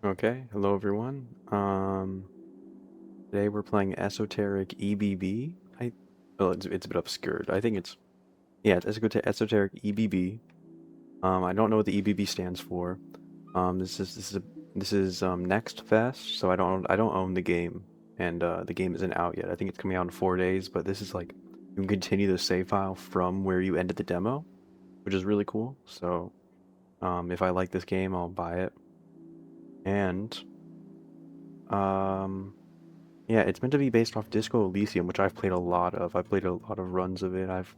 Okay, hello everyone. Today we're playing Esoteric EBB. It's a bit obscured. I think it's Esoteric EBB. I don't know what the EBB stands for. This is Next Fest, so I don't own the game, and the game isn't out yet. I think it's coming out in 4 days, but this is like you can continue the save file from where you ended the demo, which is really cool. So, if I like this game, I'll buy it, and um. Yeah, it's meant to be based off Disco Elysium, which I've played a lot of. I've played a lot of runs of it. I've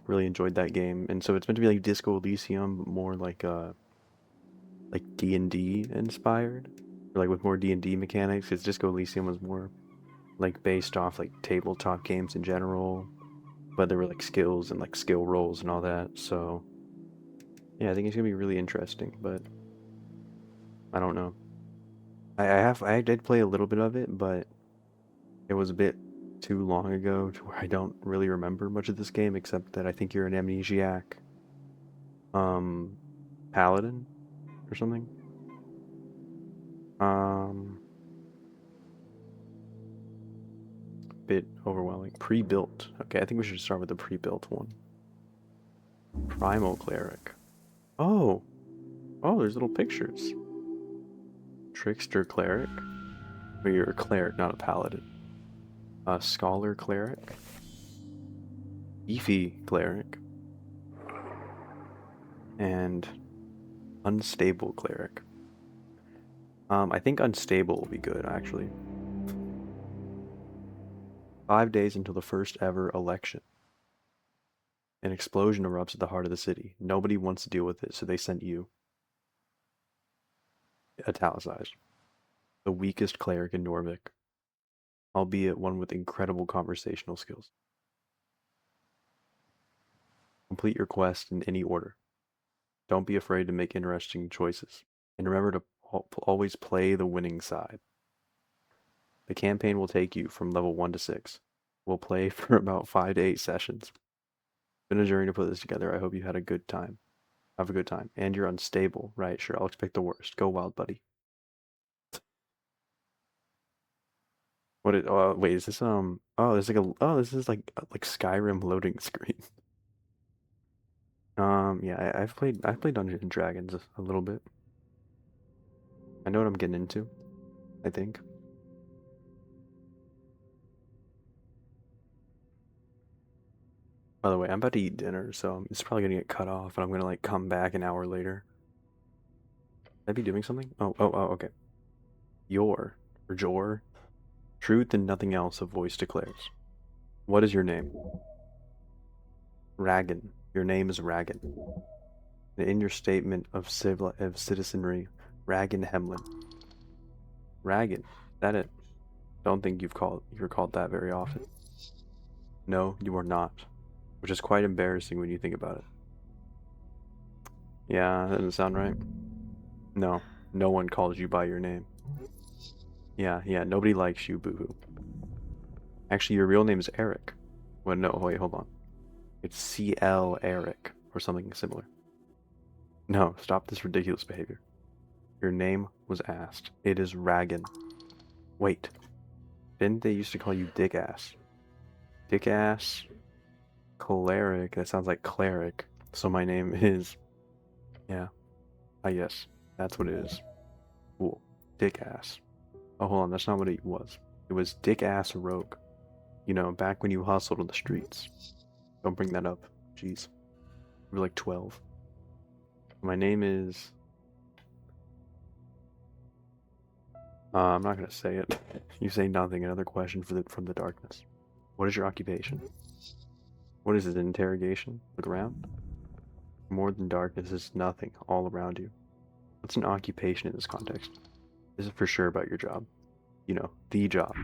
really enjoyed that game. And so it's meant to be like Disco Elysium, but more like D&D inspired. Or like with more D&D mechanics, because Disco Elysium was more like based off like tabletop games in general, but there were like skills and like skill rolls and all that. So yeah, I think it's gonna be really interesting, but I don't know. I did play a little bit of it, but it was a bit too long ago to where I don't really remember much of this game except that I think you're an amnesiac um paladin or something. Um Bit overwhelming. Pre-built. Okay, I think we should start with the pre-built one. Primal cleric. Oh, oh, there's little pictures. Trickster cleric. But you're a cleric, not a paladin. Scholar cleric. Beefy cleric. And unstable cleric. I think unstable will be good, actually. 5 days until the first ever election. An explosion erupts at the heart of the city. Nobody wants to deal with it, so they sent you. Italicized. The weakest cleric in Norvik, albeit one with incredible conversational skills. Complete your quest in any order. Don't be afraid to make interesting choices. And remember to always play the winning side. The campaign will take you from level 1 to 6. We'll play for about 5 to 8 sessions. It's been a journey to put this together. I hope you had a good time. Have a good time. And you're unstable, right? Sure, I'll expect the worst. Go wild, buddy. Wait, is this oh, there's like this is like Skyrim loading screen. Yeah, I've played Dungeons and Dragons a little bit. I know what I'm getting into, I think. By the way, I'm about to eat dinner, so it's probably gonna get cut off, and I'm gonna like come back an hour later. I'd be doing something? Okay. Your, or Jor, truth and nothing else, a voice declares. What is your name? Ragan. Your name is Ragan. And in your statement of citizenry, Ragan Hemlin. Ragan. That it? Don't think you're called that very often. No, you are not. Which is quite embarrassing when you think about it. Yeah, that doesn't sound right. No, no one calls you by your name. Yeah, nobody likes you, boohoo. Actually, your real name is Eric. Well, no, wait, hold on. It's CL Eric, or something similar. No, stop this ridiculous behavior. Your name was asked. It is Ragan. Wait, didn't they used to call you Dick Ass? Dick Ass, Cleric, that sounds like cleric. So my name is, yeah, yes, that's what it is. Cool. Dick Ass. Oh, hold on, that's not what it was. It was Dick Ass Rogue. You know, back when you hustled on the streets. Don't bring that up. Jeez. You were like 12. My name is... I'm not gonna say it. You say nothing. Another question from the darkness. What is your occupation? What is it, an interrogation? Look around. More than darkness is nothing all around you. What's an occupation in this context? This is for sure about your job. You know, the job.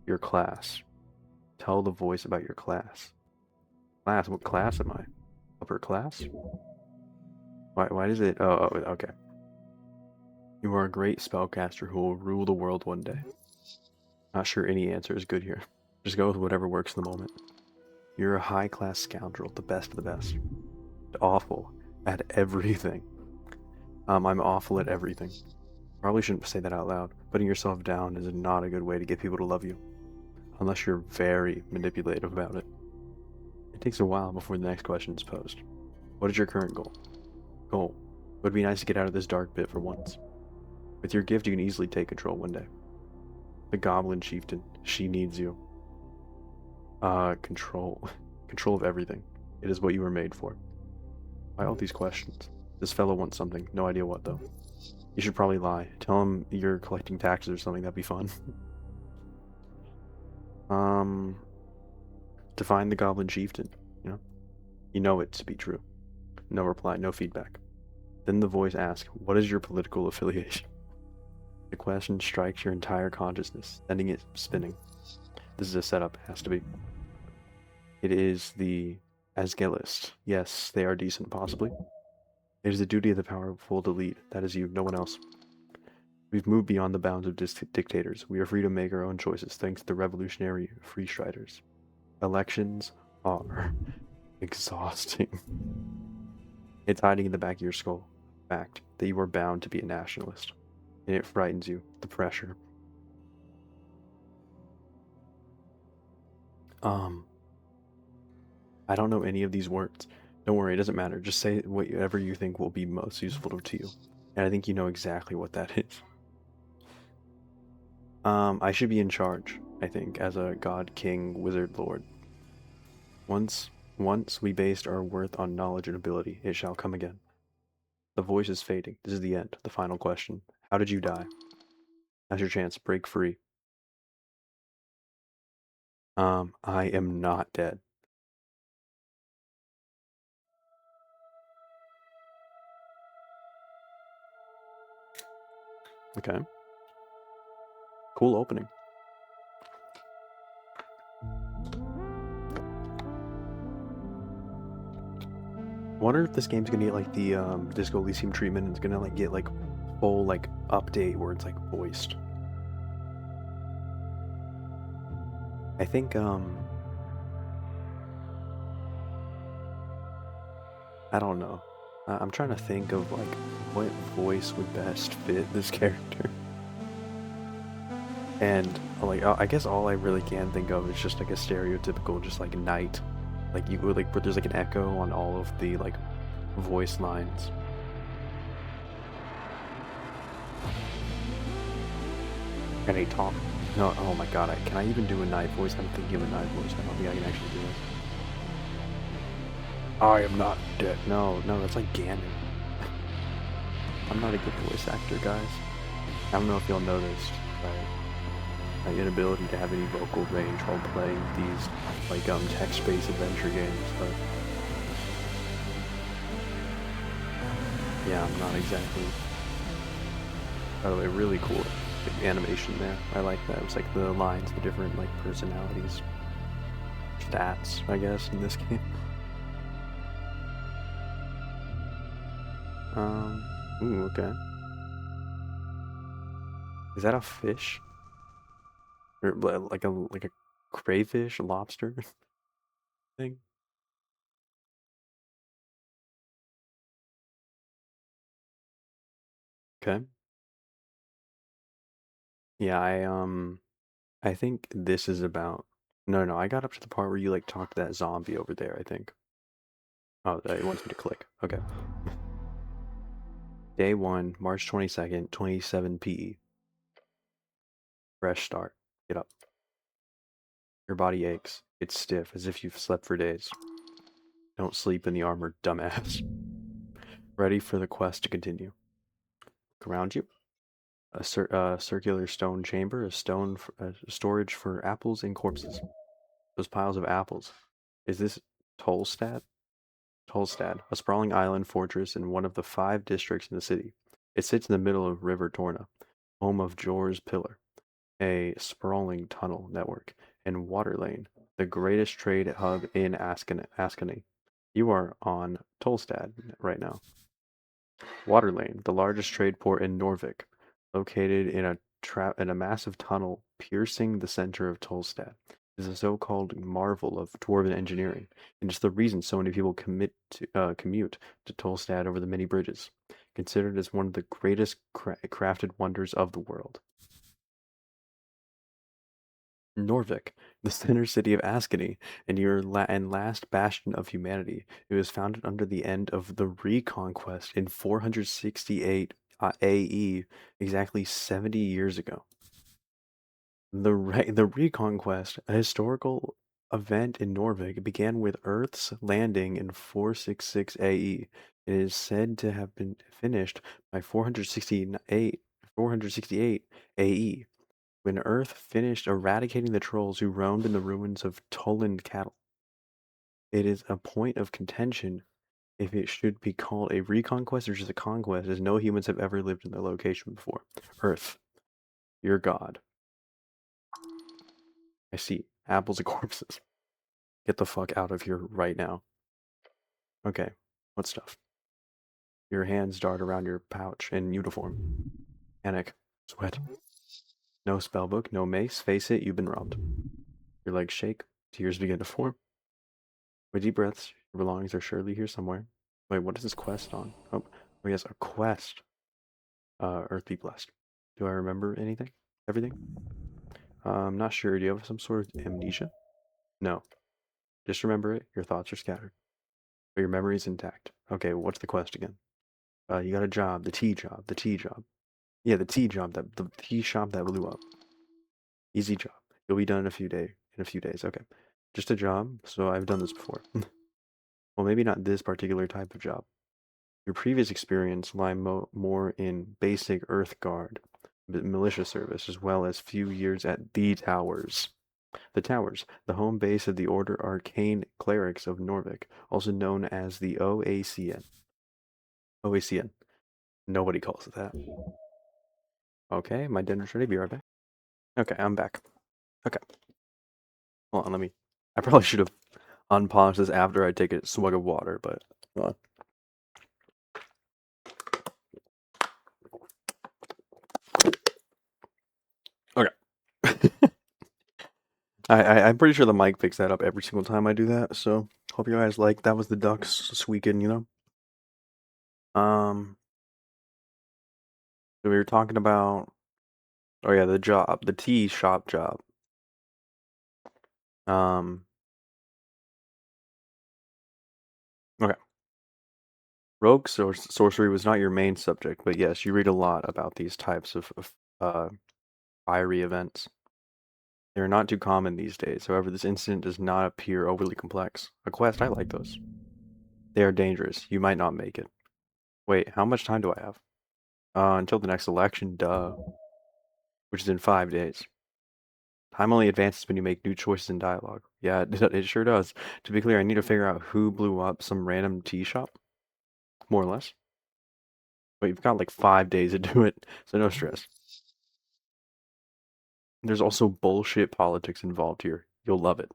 Your class. Tell the voice about your class. Class? What class am I? Upper class? Why does it... okay. You are a great spellcaster who will rule the world one day. Not sure any answer is good here. Just go with whatever works in the moment. You're a high-class scoundrel, the best of the best. Awful at everything. I'm awful at everything. Probably shouldn't say that out loud. Putting yourself down is not a good way to get people to love you, unless you're very manipulative about it. It takes a while before the next question is posed. What is your current goal? Goal. It would be nice to get out of this dark pit for once. With your gift, you can easily take control one day. The Goblin Chieftain. She needs you. Control. Control of everything. It is what you were made for. Why all these questions? This fellow wants something. No idea what, though. You should probably lie. Tell him you're collecting taxes or something. That'd be fun. To find the Goblin Chieftain. You know it to be true. No reply. No feedback. Then the voice asks, what is your political affiliation? The question strikes your entire consciousness, sending it spinning. This is a setup. It has to be. It is the Asgelist. Yes, they are decent, possibly. It is the duty of the powerful to lead. That is you, no one else. We've moved beyond the bounds of dictators. We are free to make our own choices, thanks to the revolutionary free striders. Elections are exhausting. It's hiding in the back of your skull. Fact that you are bound to be a nationalist. And it frightens you, the pressure. I don't know any of these words. Don't worry, it doesn't matter. Just say whatever you think will be most useful to you. And I think you know exactly what that is. I should be in charge, I think, as a god, king, wizard, lord. Once we based our worth on knowledge and ability, it shall come again. The voice is fading. This is the end. The final question. How did you die? Now's your chance. Break free. I am not dead. Okay. Cool opening. I wonder if this game's gonna get like the Disco Elysium treatment and it's gonna like get like full like update where it's like voiced. I think I don't know. I'm trying to think of like what voice would best fit this character. And like I guess all I really can think of is just like a stereotypical just like knight. Like you would like where there's like an echo on all of the like voice lines. And a talk. No, oh my god, can I even do a knight voice? I'm thinking of a knight voice. I don't think I can actually do it. I am not dead. No, that's like Ganon. I'm not a good voice actor, guys. I don't know if y'all noticed my inability to have any vocal range while playing these like text-based adventure games, but yeah, I'm not exactly. By the way, really cool animation there. I like that. It was like the lines, the different like personalities, stats, I guess, in this game. Ooh, okay. Is that a fish? Or like a crayfish, a lobster thing? Okay. Yeah, I think this is about. No, I got up to the part where you like talk to that zombie over there, I think. Oh, it wants me to click. Okay. Day 1, March 22nd, 27 PE. Fresh start. Get up. Your body aches. It's stiff, as if you've slept for days. Don't sleep in the armor, dumbass. Ready for the quest to continue. Look around you. A circular stone chamber, a storage for apples and corpses. Those piles of apples. Is this Tolstad? Tolstad, a sprawling island fortress in one of the 5 districts in the city. It sits in the middle of River Torna, home of Jor's Pillar, a sprawling tunnel network, and Water Lane, the greatest trade hub in Ascany. You are on Tolstad right now. Water Lane, the largest trade port in Norvik, located in a massive tunnel piercing the center of Tolstad, is a so-called marvel of dwarven engineering, and it's the reason so many people commute to Tolstad over the many bridges. considered as one of the greatest crafted wonders of the world. Norvik, the center city of Ascany and last bastion of humanity. It was founded under the end of the Reconquest in 468 AE, exactly 70 years ago. The Reconquest, a historical event in Norvik, began with Earth's landing in 466 AE. It is said to have been finished by 468 AE, when Earth finished eradicating the trolls who roamed in the ruins of Toland cattle. It is a point of contention if it should be called a reconquest or just a conquest, as no humans have ever lived in the location before. Earth, your god. I see apples and corpses. Get the fuck out of here right now. Okay, what stuff? Your hands dart around your pouch in uniform. Panic. Sweat. No spellbook, no mace. Face it, you've been robbed. Your legs shake. Tears begin to form. With deep breaths, your belongings are surely here somewhere. Wait, what is this quest on? Oh, yes, a quest. Earth be blessed. Do I remember anything? Everything? I'm not sure. Do you have some sort of amnesia? No. Just remember it. Your thoughts are scattered. But your memory is intact. Okay, what's the quest again? You got a job. The tea job. The tea job. Yeah, the tea job. The tea shop that blew up. Easy job. You'll be done in a few days. Okay. Just a job. So I've done this before. Well, maybe not this particular type of job. Your previous experience lie more in basic Earth Guard, militia service, as well as few years at the Towers. The Towers, the home base of the Order Arcane Clerics of Norvik, also known as the OACN. OACN. Nobody calls it that. Okay, my dinner's ready. Be right back. Okay, I'm back. Okay. Hold on, I probably should have unpaused this after I take a swig of water, but hold on. Okay. I'm pretty sure the mic picks that up every single time I do that, so hope you guys like that was the Ducks this weekend, you know? So we were talking about, oh yeah, the job, the tea shop job. Um, okay. Rogue sorcery was not your main subject, but yes, you read a lot about these types of fiery events. They are not too common these days. However, this incident does not appear overly complex. A quest, I like those. They are dangerous. You might not make it. Wait, how much time do I have? Until the next election, duh. Which is in 5 days. Time only advances when you make new choices in dialogue. Yeah, it sure does. To be clear, I need to figure out who blew up some random tea shop. More or less. But you've got like 5 days to do it, so no stress. There's also bullshit politics involved here. You'll love it.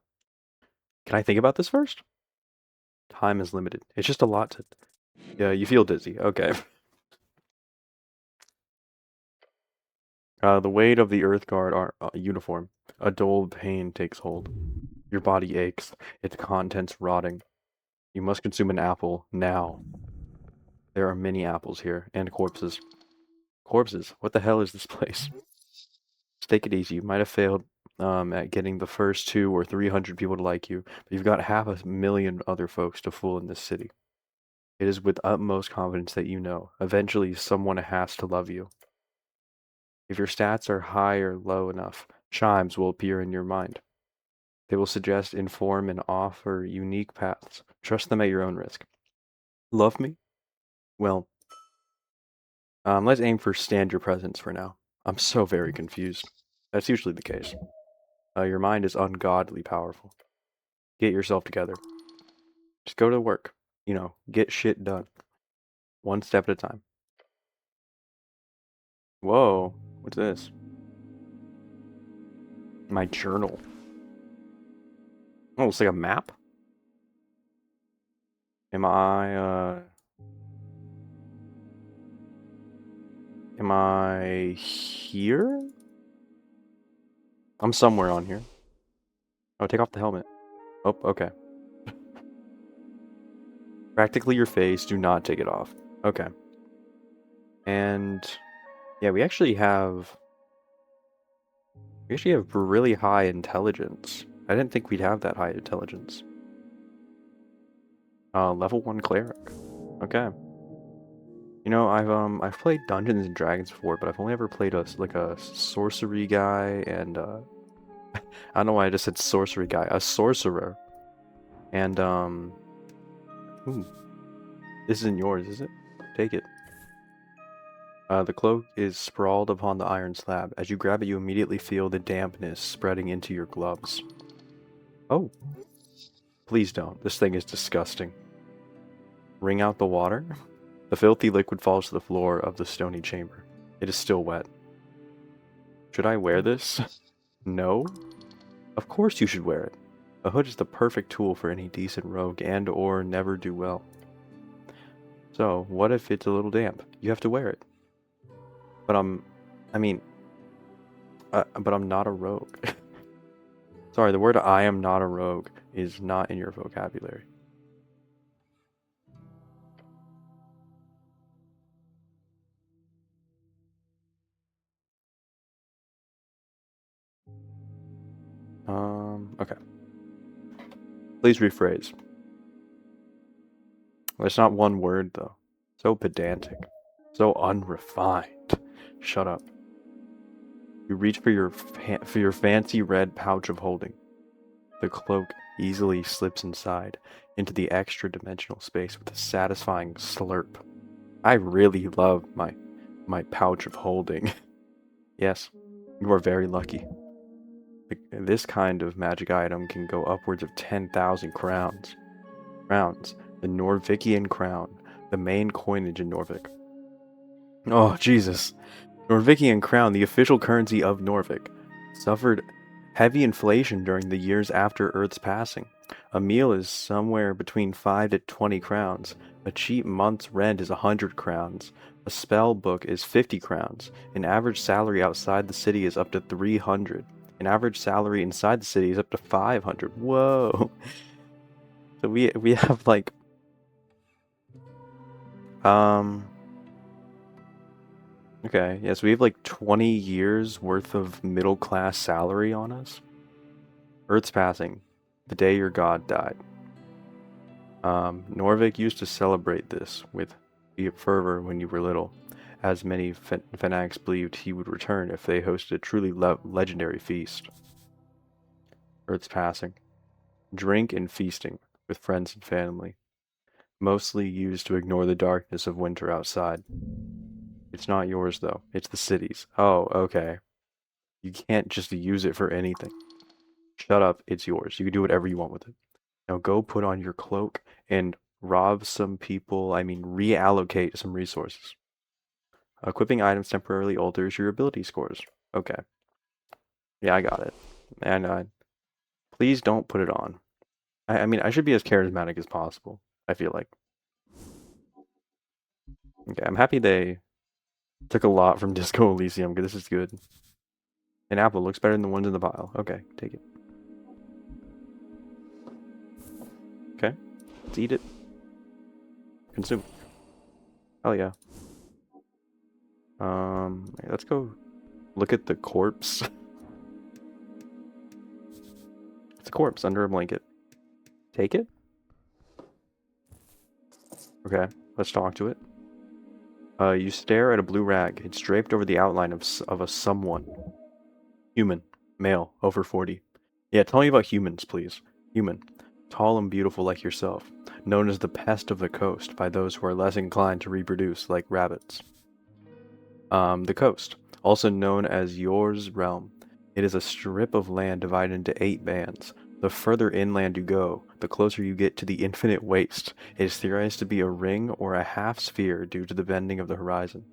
Can I think about this first? Time is limited. It's just a lot to... Yeah, you feel dizzy. Okay. The weight of the Earth Guard uniform. A dull pain takes hold. Your body aches, its contents rotting. You must consume an apple now. There are many apples here, and corpses. Corpses? What the hell is this place? Just take it easy. You might have failed at getting the first 200 or 300 people to like you, but you've got 500,000 other folks to fool in this city. It is with utmost confidence that you know. Eventually, someone has to love you. If your stats are high or low enough, chimes will appear in your mind. They will suggest, inform, and offer unique paths. Trust them at your own risk. Love me? Well, let's aim for stand your presence for now. I'm so very confused. That's usually the case. Your mind is ungodly powerful. Get yourself together. Just go to work. You know, get shit done. One step at a time. Whoa, what's this? My journal. Oh, it's like a map? Am I here? I'm somewhere on here. Oh, take off the helmet. Oh, okay. Practically your face, do not take it off. Okay. And yeah, we actually have really high intelligence. I didn't think we'd have that high intelligence. Level 1 cleric. Okay. You know, I've played Dungeons and Dragons before, but I've only ever played a sorcery guy and I don't know why I just said sorcery guy, a sorcerer. And ooh, this isn't yours, is it? Take it. The cloak is sprawled upon the iron slab. As you grab it, you immediately feel the dampness spreading into your gloves. Oh, please don't. This thing is disgusting. Wring out the water. The filthy liquid falls to the floor of the stony chamber. It is still wet. Should I wear this? No? Of course you should wear it. A hood is the perfect tool for any decent rogue and or never do well. So, what if it's a little damp? You have to wear it. But but I'm not a rogue. Sorry, the word I am not a rogue is not in your vocabulary. Okay. Please rephrase. It's not one word, though. So pedantic. So unrefined. Shut up. You reach for your fancy red pouch of holding. The cloak easily slips inside into the extra-dimensional space with a satisfying slurp. I really love my pouch of holding. Yes, you are very lucky. This kind of magic item can go upwards of 10,000 crowns. The Norvikian crown, the main coinage in Norvik. Oh, Jesus. Norvikian crown, the official currency of Norvik, suffered heavy inflation during the years after Earth's passing. A meal is somewhere between 5 to 20 crowns. A cheap month's rent is 100 crowns. A spell book is 50 crowns. An average salary outside the city is up to 300. An average salary inside the city is up to 500. Whoa. So we have like okay, yes, we have like 20 years worth of middle class salary on us. Earth's passing, the day your god died. Norvik used to celebrate this with fervor when you were little, as many fanatics believed he would return if they hosted a truly legendary feast. Earth's passing. Drink and feasting with friends and family, mostly used to ignore the darkness of winter outside. It's not yours, though. It's the city's. Oh, okay. You can't just use it for anything. Shut up, it's yours. You can do whatever you want with it. Now go put on your cloak and rob some people, reallocate some resources. Equipping items temporarily alters your ability scores. Okay. Yeah, I got it. And please don't put it on. I should be as charismatic as possible, I feel like. Okay, I'm happy they took a lot from Disco Elysium, because this is good. An apple looks better than the ones in the vial. Okay, take it. Okay, let's eat it. Consume. Hell yeah. Let's go look at the corpse. It's a corpse under a blanket. Take it? Okay, let's talk to it. You stare at a blue rag. It's draped over the outline of a someone. Human. Male. Over 40. Yeah, tell me about humans, please. Human. Tall and beautiful like yourself. Known as the pest of the coast by those who are less inclined to reproduce like rabbits. The coast. Also known as Yor's Realm. It is a strip of land divided into 8 bands. The further inland you go, the closer you get to the infinite waste. It is theorized to be a ring or a half sphere due to the bending of the horizon.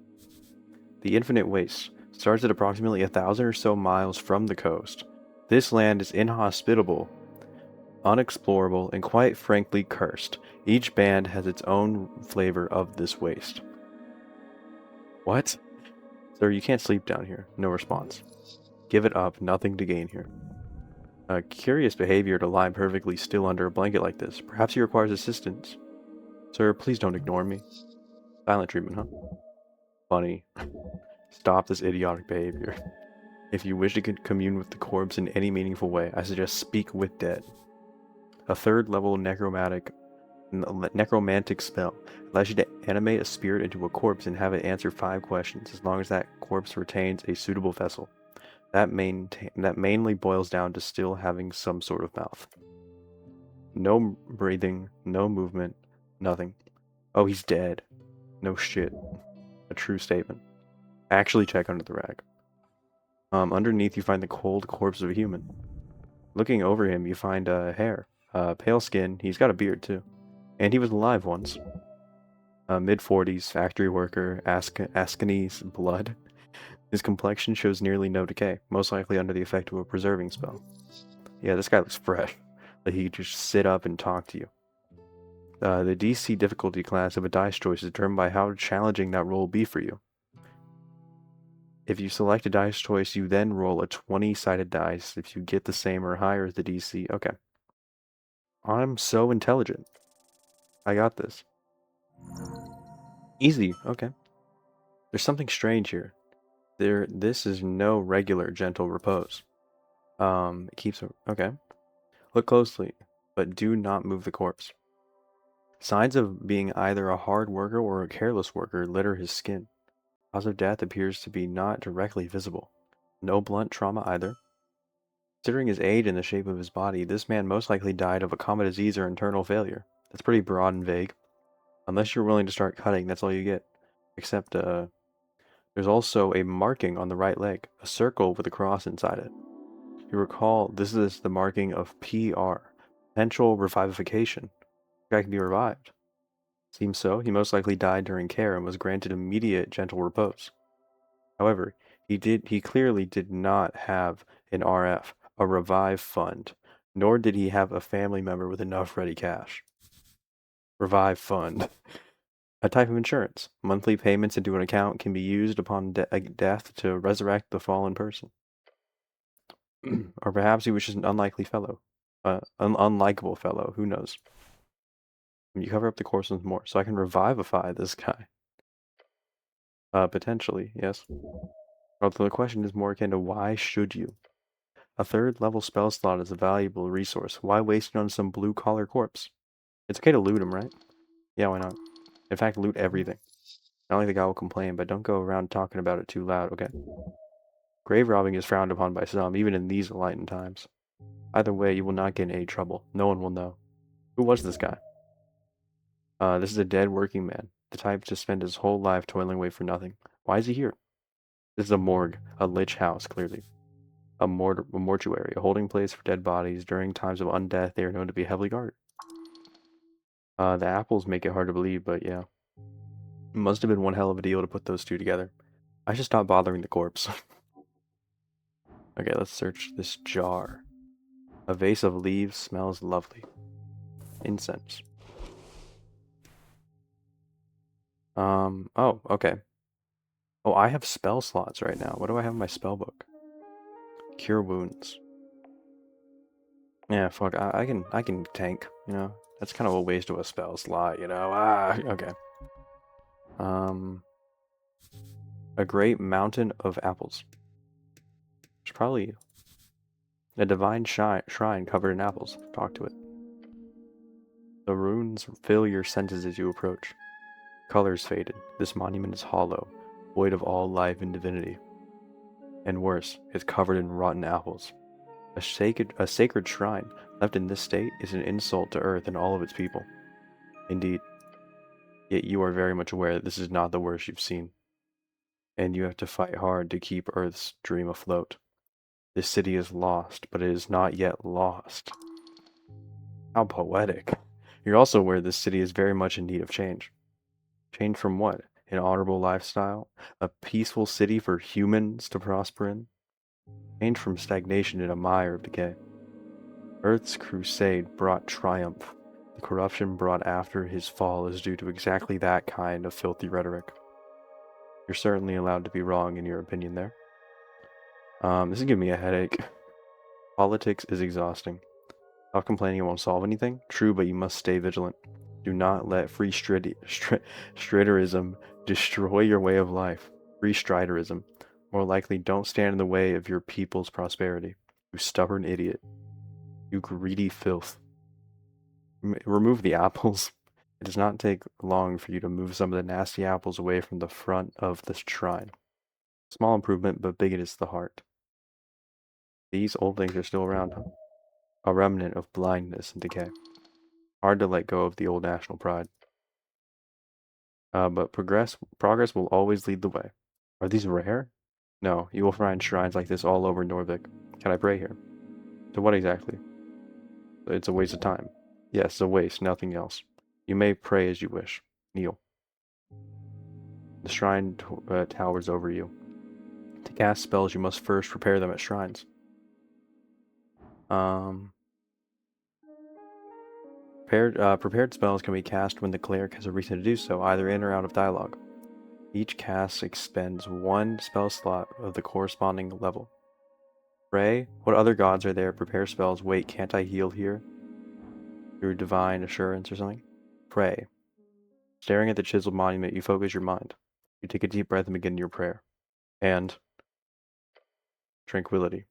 The infinite waste starts at approximately 1,000 or so miles from the coast. This land is inhospitable, unexplorable, and quite frankly cursed. Each band has its own flavor of this waste. What? Sir, you can't sleep down here. No response. Give it up, nothing to gain here. A curious behavior to lie perfectly still under a blanket like this. Perhaps he requires assistance. Sir, please don't ignore me. Silent treatment, huh? funny. Stop this idiotic behavior. If you wish to commune with the corpse in any meaningful way, I suggest speak with dead. A third level necromantic spell allows you to animate a spirit into a corpse and have it answer 5 questions, as long as that corpse retains a suitable vessel. That mainly boils down to still having some sort of mouth. No breathing, no movement, nothing. Oh, he's dead. No shit. A true statement. Actually check under the rag. Underneath you find the cold corpse of a human. Looking over him, you find hair. Pale skin. He's got a beard too. And he was alive once. Mid-40s, factory worker, Ascani's blood. His complexion shows nearly no decay, most likely under the effect of a preserving spell. Yeah, this guy looks fresh. Like he could just sit up and talk to you. The DC difficulty class of a dice choice is determined by how challenging that roll will be for you. If you select a dice choice, you then roll a 20-sided dice. If you get the same or higher as the DC, okay. I'm so intelligent. I got this. Easy, okay. There's something strange here. This is no regular gentle repose. It keeps, okay. Look closely, but do not move the corpse. Signs of being either a hard worker or a careless worker litter his skin. Cause of death appears to be not directly visible. No blunt trauma either. Considering his age and the shape of his body, this man most likely died of a common disease or internal failure. That's pretty broad and vague. Unless you're willing to start cutting, that's all you get. Except, there's also a marking on the right leg, a circle with a cross inside it. You recall, this is the marking of PR, potential revivification. The guy can be revived. Seems so. He most likely died during care and was granted immediate gentle repose. However, he clearly did not have an RF, a revive fund, nor did he have a family member with enough ready cash. Revive fund. A type of insurance. Monthly payments into an account can be used upon death to resurrect the fallen person. Or perhaps he was just an unlikely fellow. Unlikable fellow, who knows? You cover up the corpse with more, so I can revivify this guy. Potentially, yes. Although the question is more akin to why should you? A third level spell slot is a valuable resource. Why waste it on some blue-collar corpse? It's okay to loot him, right? Yeah, why not? In fact, loot everything. Not like the guy will complain, but don't go around talking about it too loud, okay? Grave robbing is frowned upon by some, even in these enlightened times. Either way, you will not get in any trouble. No one will know. Who was this guy? This is a dead working man, the type to spend his whole life toiling away for nothing. Why is he here? This is a morgue, a lich house, clearly. A mortuary, a holding place for dead bodies. During times of undeath, they are known to be heavily guarded. The apples make it hard to believe, but yeah. It must have been one hell of a deal to put those two together. I should stop bothering the corpse. Okay, let's search this jar. A vase of leaves smells lovely. Incense. Oh, okay. Oh, I have spell slots right now. What do I have in my spell book? Cure wounds. Yeah, fuck, I can tank, you know? That's kind of a waste of a spell slot, you know? Okay. A great mountain of apples. There's probably a divine shrine covered in apples. Talk to it. The runes fill your senses as you approach. Colors faded. This monument is hollow, void of all life and divinity. And worse, it's covered in rotten apples. A sacred shrine left in this state is an insult to Earth and all of its people. Indeed. Yet you are very much aware that this is not the worst you've seen. And you have to fight hard to keep Earth's dream afloat. This city is lost, but it is not yet lost. How poetic. You're also aware this city is very much in need of change. Change from what? An honorable lifestyle? A peaceful city for humans to prosper in? Change from stagnation in a mire of decay. Earth's crusade brought triumph. The corruption brought after his fall is due to exactly that kind of filthy rhetoric. You're certainly allowed to be wrong in your opinion there. This is giving me a headache. Politics is exhausting. Stop complaining, it won't solve anything. True, but you must stay vigilant. Do not let free Stritterism Destroy your way of life. Free striderism. More likely, don't stand in the way of your people's prosperity. You stubborn idiot. You greedy filth. Remove the apples. It does not take long for you to move some of the nasty apples away from the front of the shrine. Small improvement, but big it is the heart. These old things are still around, huh? A remnant of blindness and decay. Hard to let go of the old national pride. But progress will always lead the way. Are these rare? No, you will find shrines like this all over Norvik. Can I pray here? To what exactly? It's a waste of time. Yes, a waste, nothing else. You may pray as you wish. Kneel. The shrine towers over you. To cast spells, you must first prepare them at shrines. Prepared spells can be cast when the cleric has a reason to do so, either in or out of dialogue. Each cast expends one spell slot of the corresponding level. Pray. What other gods are there? Prepare spells. Wait, can't I heal here? Through divine assurance or something? Pray. Staring at the chiseled monument, you focus your mind. You take a deep breath and begin your prayer. And tranquility.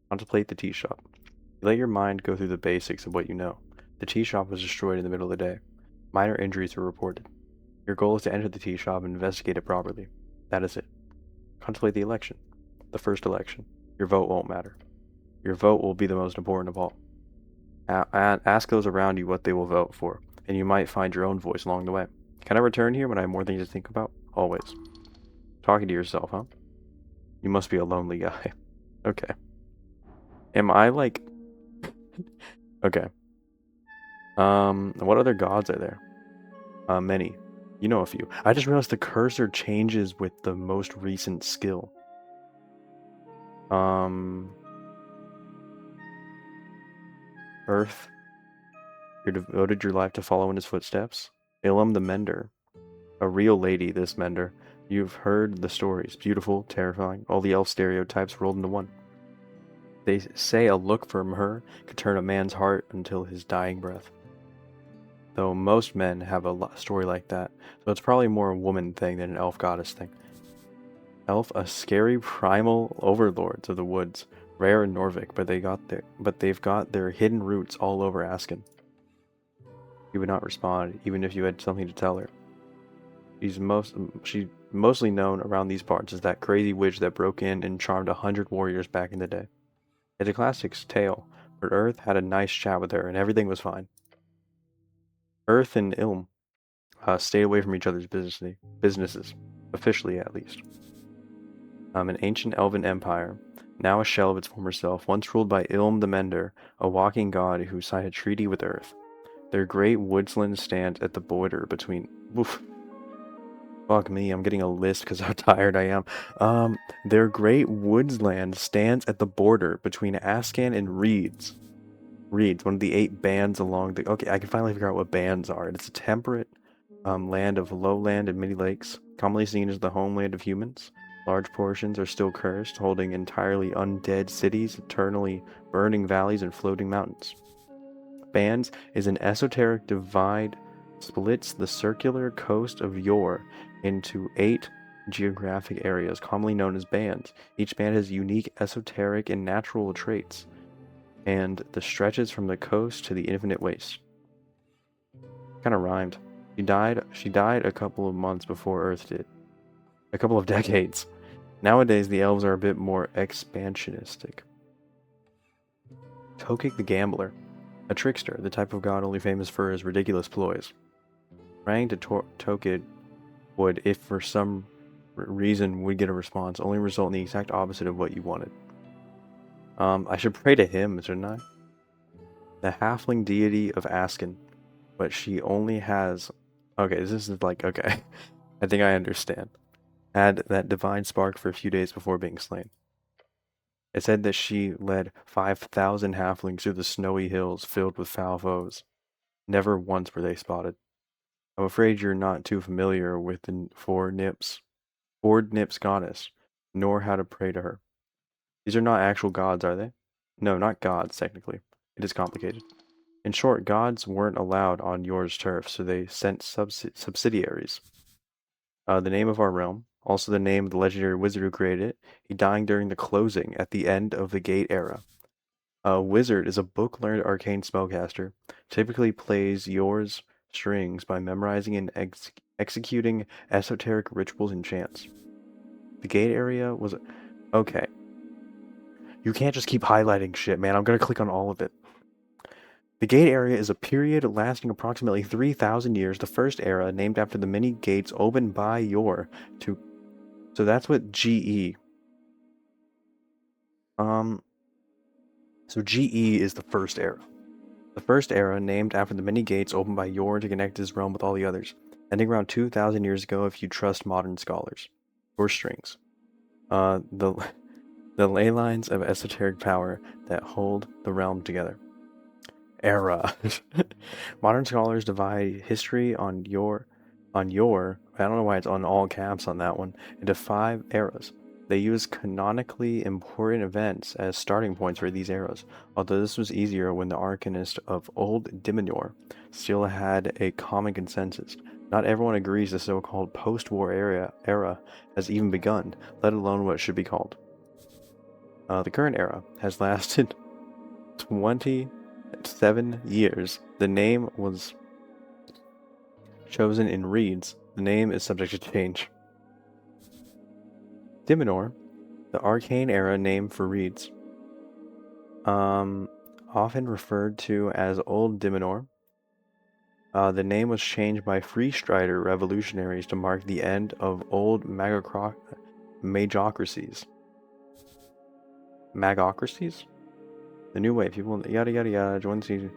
Contemplate the tea shop. You let your mind go through the basics of what you know. The tea shop was destroyed in the middle of the day. Minor injuries were reported. Your goal is to enter the tea shop and investigate it properly. That is it. Contemplate the election. The first election. Your vote won't matter. Your vote will be the most important of all. Ask those around you what they will vote for, and you might find your own voice along the way. Can I return here when I have more things to think about? Always. Talking to yourself, huh? You must be a lonely guy. Okay. Am I like... Okay. What other gods are there? Many. You know a few. I just realized the cursor changes with the most recent skill. Earth. You devoted your life to follow in his footsteps. Ilum the Mender. A real lady, this Mender. You've heard the stories. Beautiful, terrifying, all the elf stereotypes rolled into one. They say a look from her could turn a man's heart until his dying breath. Though most men have a story like that, so it's probably more a woman thing than an elf goddess thing. Elf, a scary primal overlords of the woods, rare in Norvik, but they've got their hidden roots all over Asken. She would not respond, even if you had something to tell her. She's mostly known around these parts as that crazy witch that broke in and charmed 100 warriors back in the day. It's a classic tale, but Earth had a nice chat with her and everything was fine. Earth and Ilm stayed away from each other's businesses, officially at least. An ancient elven empire, now a shell of its former self, once ruled by Ilm the Mender, a walking god who signed a treaty with Earth. Their great woodsland stands at the border between... Oof. Fuck me, I'm getting a list because how tired I am. Their great woodsland stands at the border between Ascan and Reeds. Reeds, one of the 8 bands along the... Okay, I can finally figure out what bands are. It's a temperate land of lowland and many lakes, commonly seen as the homeland of humans. Large portions are still cursed, holding entirely undead cities, eternally burning valleys, and floating mountains. Bands is an esoteric divide, splits the circular coast of Yor into 8 geographic areas, commonly known as bands. Each band has unique esoteric and natural traits, and the stretches from the coast to the infinite waste. Kind of rhymed. She died a couple of months before Earth did. A couple of decades. Nowadays, the elves are a bit more expansionistic. Tokik the Gambler. A trickster, the type of god only famous for his ridiculous ploys. Praying to Tokid would, if for some reason would get a response, only result in the exact opposite of what you wanted. I should pray to him, shouldn't I? The halfling deity of Asken, but she only has... Okay, this is like, okay. I think I understand. Had that divine spark for a few days before being slain. It said that she led 5,000 halflings through the snowy hills filled with foul foes. Never once were they spotted. I'm afraid you're not too familiar with the Ford Nips goddess, nor how to pray to her. These are not actual gods, are they? No, not gods, technically. It is complicated. In short, gods weren't allowed on Yor's turf, so they sent subsidiaries. The name of our realm, also the name of the legendary wizard who created it, he dying during the closing at the end of the Gate era. A wizard is a book-learned arcane spellcaster, typically plays Yor's strings by memorizing and executing esoteric rituals and chants. The Gate area was... Okay. You can't just keep highlighting shit, man. I'm gonna click on all of it. The Gate area is a period lasting approximately 3,000 years, the first era, named after the many gates opened by Yor to... So that's what GE... So GE is the first era. The first era, named after the many gates opened by Yor to connect his realm with all the others, ending around 2,000 years ago if you trust modern scholars. Or strings. The ley lines of esoteric power that hold the realm together. Era. Modern scholars divide history on Yor, I don't know why it's on all caps on that one, into 5 eras. They use canonically important events as starting points for these eras, although this was easier when the arcanist of Old Dimenor still had a common consensus. Not everyone agrees the so-called post-war era has even begun, let alone what it should be called. The current era has lasted 27 years. The name was chosen in reeds. The name is subject to change. Dimenor, the arcane era name for reeds, often referred to as Old Dimenor. The name was changed by Free Strider revolutionaries to mark the end of old magocracies. Magocracies? The new way, people yada yada yada, join the season.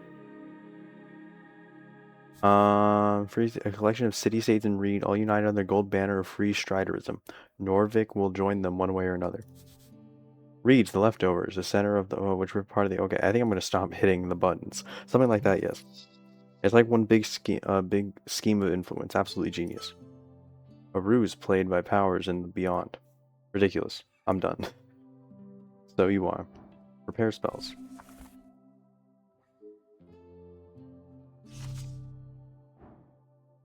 Free, a collection of city-states in Reed, all united under the gold banner of Free Striderism. Norvik will join them one way or another. Reed's the leftovers, the center of the which were part of the... Okay, I think I'm gonna stop hitting the buttons. Something like that, yes. It's like one big scheme of influence. Absolutely genius. A ruse played by powers and beyond. Ridiculous. I'm done. So you are. Prepare spells.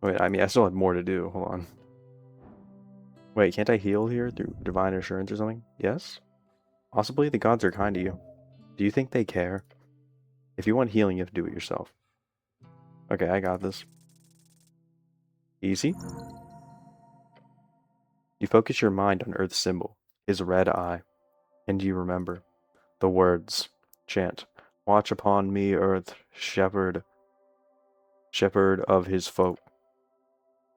Wait, I mean, I still have more to do. Hold on. Wait, can't I heal here through divine assurance or something? Yes? Possibly the gods are kind to you. Do you think they care? If you want healing, you have to do it yourself. Okay, I got this. Easy. You focus your mind on Earth's symbol, his red eye, and you remember the words. Chant. Watch upon me, Earth, shepherd of his folk.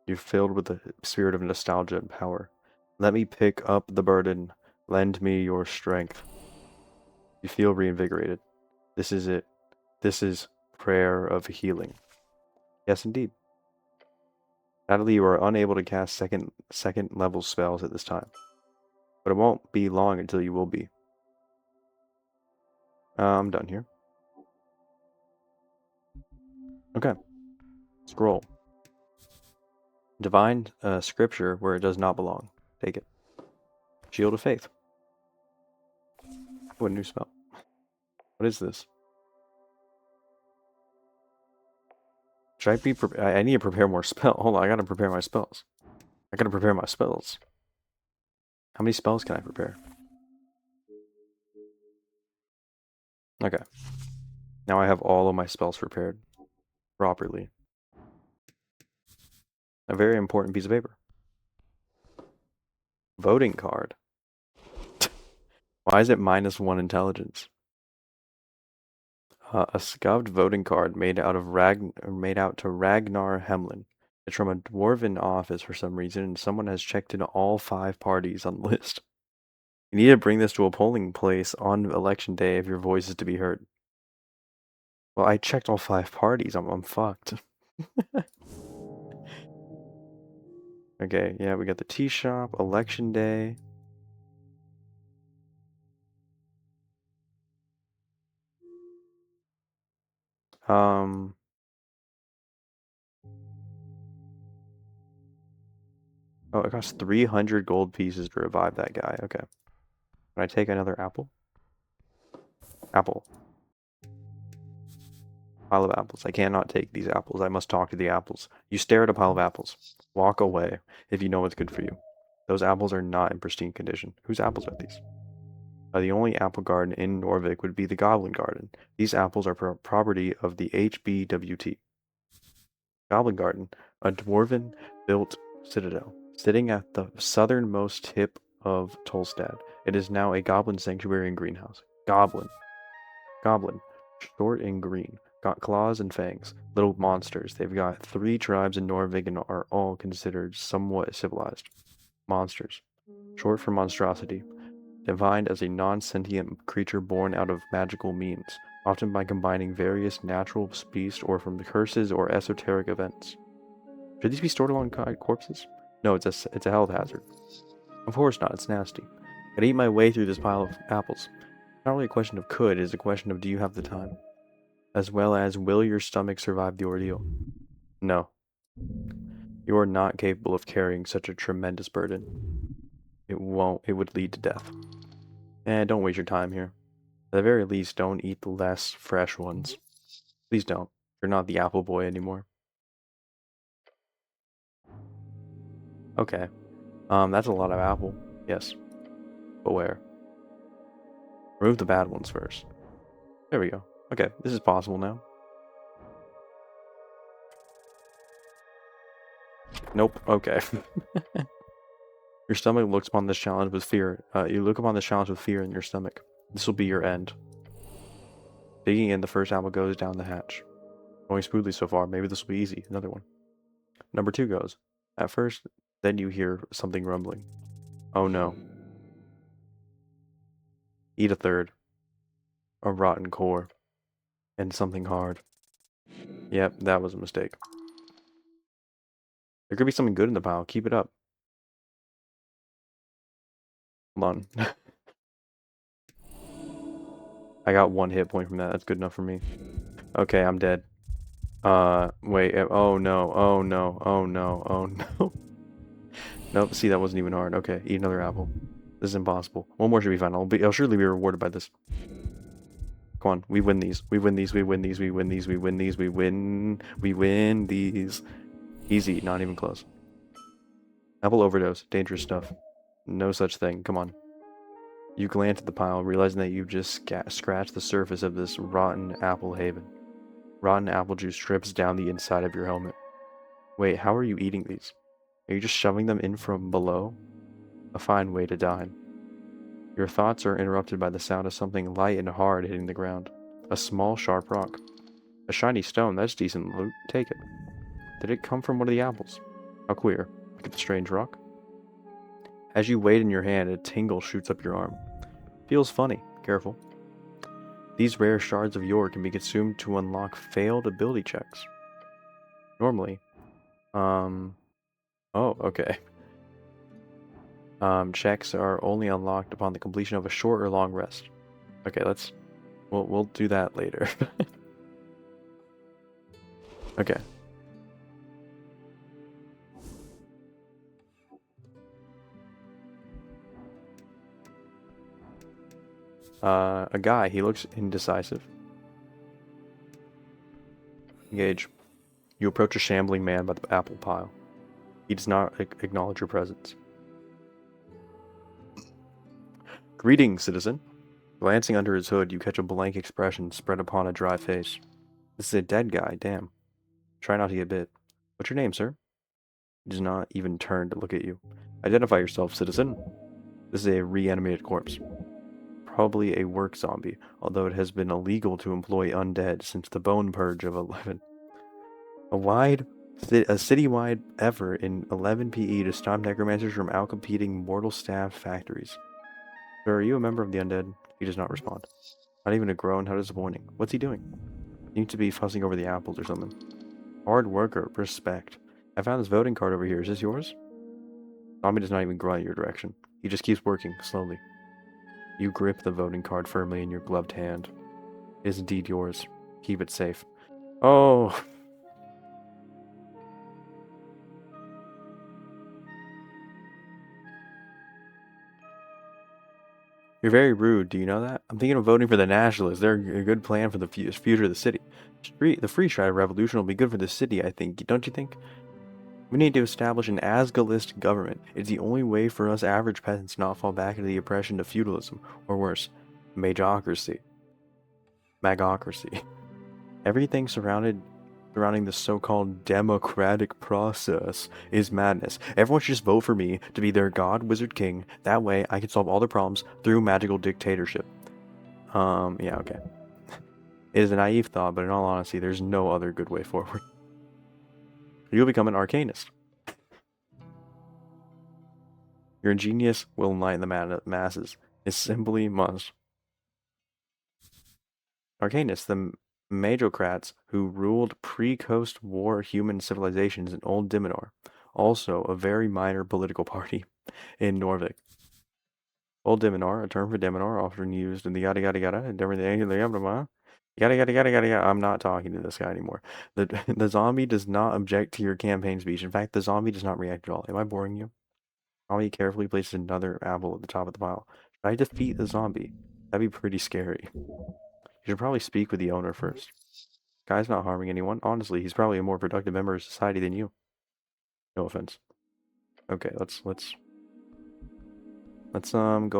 You're filled with the spirit of nostalgia and power. Let me pick up the burden. Lend me your strength. You feel reinvigorated. This is it. This is prayer of healing. Yes, indeed. Sadly, you are unable to cast second level spells at this time. But it won't be long until you will be. I'm done here. Okay. Scroll. Divine scripture where it does not belong. Take it. Shield of Faith. What a new spell. What is this? Should I be I need to prepare more spells. Hold on, I gotta prepare my spells. I gotta prepare my spells. How many spells can I prepare? Okay. Now I have all of my spells prepared properly. A very important piece of paper. Voting card. Why is it -1 intelligence? A scavved voting card made out to Ragnar Hemlin. It's from a dwarven office for some reason, and someone has checked into all 5 parties on the list. You need to bring this to a polling place on election day if your voice is to be heard. Well, I checked all 5 parties. I'm fucked. Okay, yeah, we got the tea shop, election day. Oh, it costs 300 gold pieces to revive that guy. Okay. Can I take another apple? Apple. Pile of apples. I cannot take these apples. I must talk to the apples. You stare at a pile of apples. Walk away if you know what's good for you. Those apples are not in pristine condition. Whose apples are these? The only apple garden in Norvik would be the Goblin Garden. These apples are property of the HBWT. Goblin Garden, a dwarven-built citadel, sitting at the southernmost tip of Tolstad. It is now a goblin sanctuary and greenhouse. Goblin. Short and green. Got claws and fangs. Little monsters. They've got 3 tribes in Norvig and are all considered somewhat civilized. Monsters. Short for monstrosity. Defined as a non-sentient creature born out of magical means, often by combining various natural beasts or from curses or esoteric events. Should these be stored alongside corpses? No, it's a health hazard. Of course not, it's nasty. I'd eat my way through this pile of apples. It's not really a question of could, it is a question of do you have the time? As well as will your stomach survive the ordeal? No. You are not capable of carrying such a tremendous burden. It would lead to death. Don't waste your time here. At the very least, don't eat the less fresh ones. Please don't. You're not the apple boy anymore. Okay. That's a lot of apple. Yes. But where? Remove the bad ones first. There we go. Okay, this is possible now. Nope. Okay. Your stomach looks upon this challenge with fear. You look upon this challenge with fear in your stomach. This will be your end. Digging in, the first apple goes down the hatch. Going smoothly so far. Maybe this will be easy. Another one. Number 2 goes. At first, then you hear something rumbling. Oh no. Eat a third. A rotten core. And something hard. Yep, that was a mistake. There could be something good in the pile. Keep it up. Hold on. I got 1 hit point from that. That's good enough for me. Okay, I'm dead. Wait. Oh no. Oh no. Oh no. Oh no. Nope. See, that wasn't even hard. Okay, eat another apple. This is impossible. 1 more should be fine. I'll surely be rewarded by this. Come on, we win these. We win these. We win these. We win these. We win these. We win these. Easy. Not even close. Apple overdose. Dangerous stuff. No such thing. Come on. You glance at the pile, realizing that you've just scratched the surface of this rotten apple haven. Rotten apple juice drips down the inside of your helmet. Wait, how are you eating these? Are you just shoving them in from below? A fine way to dine. Your thoughts are interrupted by the sound of something light and hard hitting the ground. A small, sharp rock. A shiny stone, that's decent loot. Take it. Did it come from one of the apples? How queer. Look at the strange rock. As you weigh it in your hand, a tingle shoots up your arm. Feels funny. Careful. These rare shards of yore can be consumed to unlock failed ability checks. Normally. Oh, okay. Checks are only unlocked upon the completion of a short or long rest. Okay, we'll do that later. Okay. A guy, he looks indecisive. Engage. You approach a shambling man by the apple pile. He does not acknowledge your presence. Greetings, citizen. Glancing under his hood, you catch a blank expression spread upon a dry face. This is a dead guy, damn. Try not to get bit. What's your name, sir? He does not even turn to look at you. Identify yourself, citizen. This is a reanimated corpse. Probably a work zombie, although it has been illegal to employ undead since the Bone Purge of 11. A citywide effort in 11 PE to stop necromancers from outcompeting mortal staff factories. Sir, are you a member of the undead? He does not respond. Not even a groan, how disappointing. What's he doing? Seems to be fussing over the apples or something. Hard worker, respect. I found this voting card over here. Is this yours? Zombie does not even grunt in your direction. He just keeps working, slowly. You grip the voting card firmly in your gloved hand. It is indeed yours. Keep it safe. Oh! You're very rude, do you know that? I'm thinking of voting for the Nationalists. They're a good plan for the future of the city. The Free Stride Revolution will be good for the city, I think. Don't you think? We need to establish an Asgalist government. It's the only way for us average peasants to not fall back into the oppression of feudalism, or worse, magocracy. Magocracy. Everything surrounding the so-called democratic process is madness. Everyone should just vote for me to be their god, wizard, king. That way, I can solve all their problems through magical dictatorship. Yeah, okay. It is a naive thought, but in all honesty, there's no other good way forward. You'll become an arcanist. Your genius will enlighten the masses. It simply must. Arcanists, the Majocrats who ruled pre-Coast War human civilizations in Old Dimenor, also a very minor political party in Norvik. Old Dimenor, a term for Dimenor often used in the yada yada yada and everything yada yada yada yada yada. I'm not talking to this guy anymore. The zombie does not object to your campaign speech. In fact, the zombie does not react at all. Am I boring you? Zombie carefully places another apple at the top of the pile. Should I defeat the zombie? That'd be pretty scary. You should probably speak with the owner first. Guy's not harming anyone. Honestly, he's probably a more productive member of society than you. No offense. Okay, let's go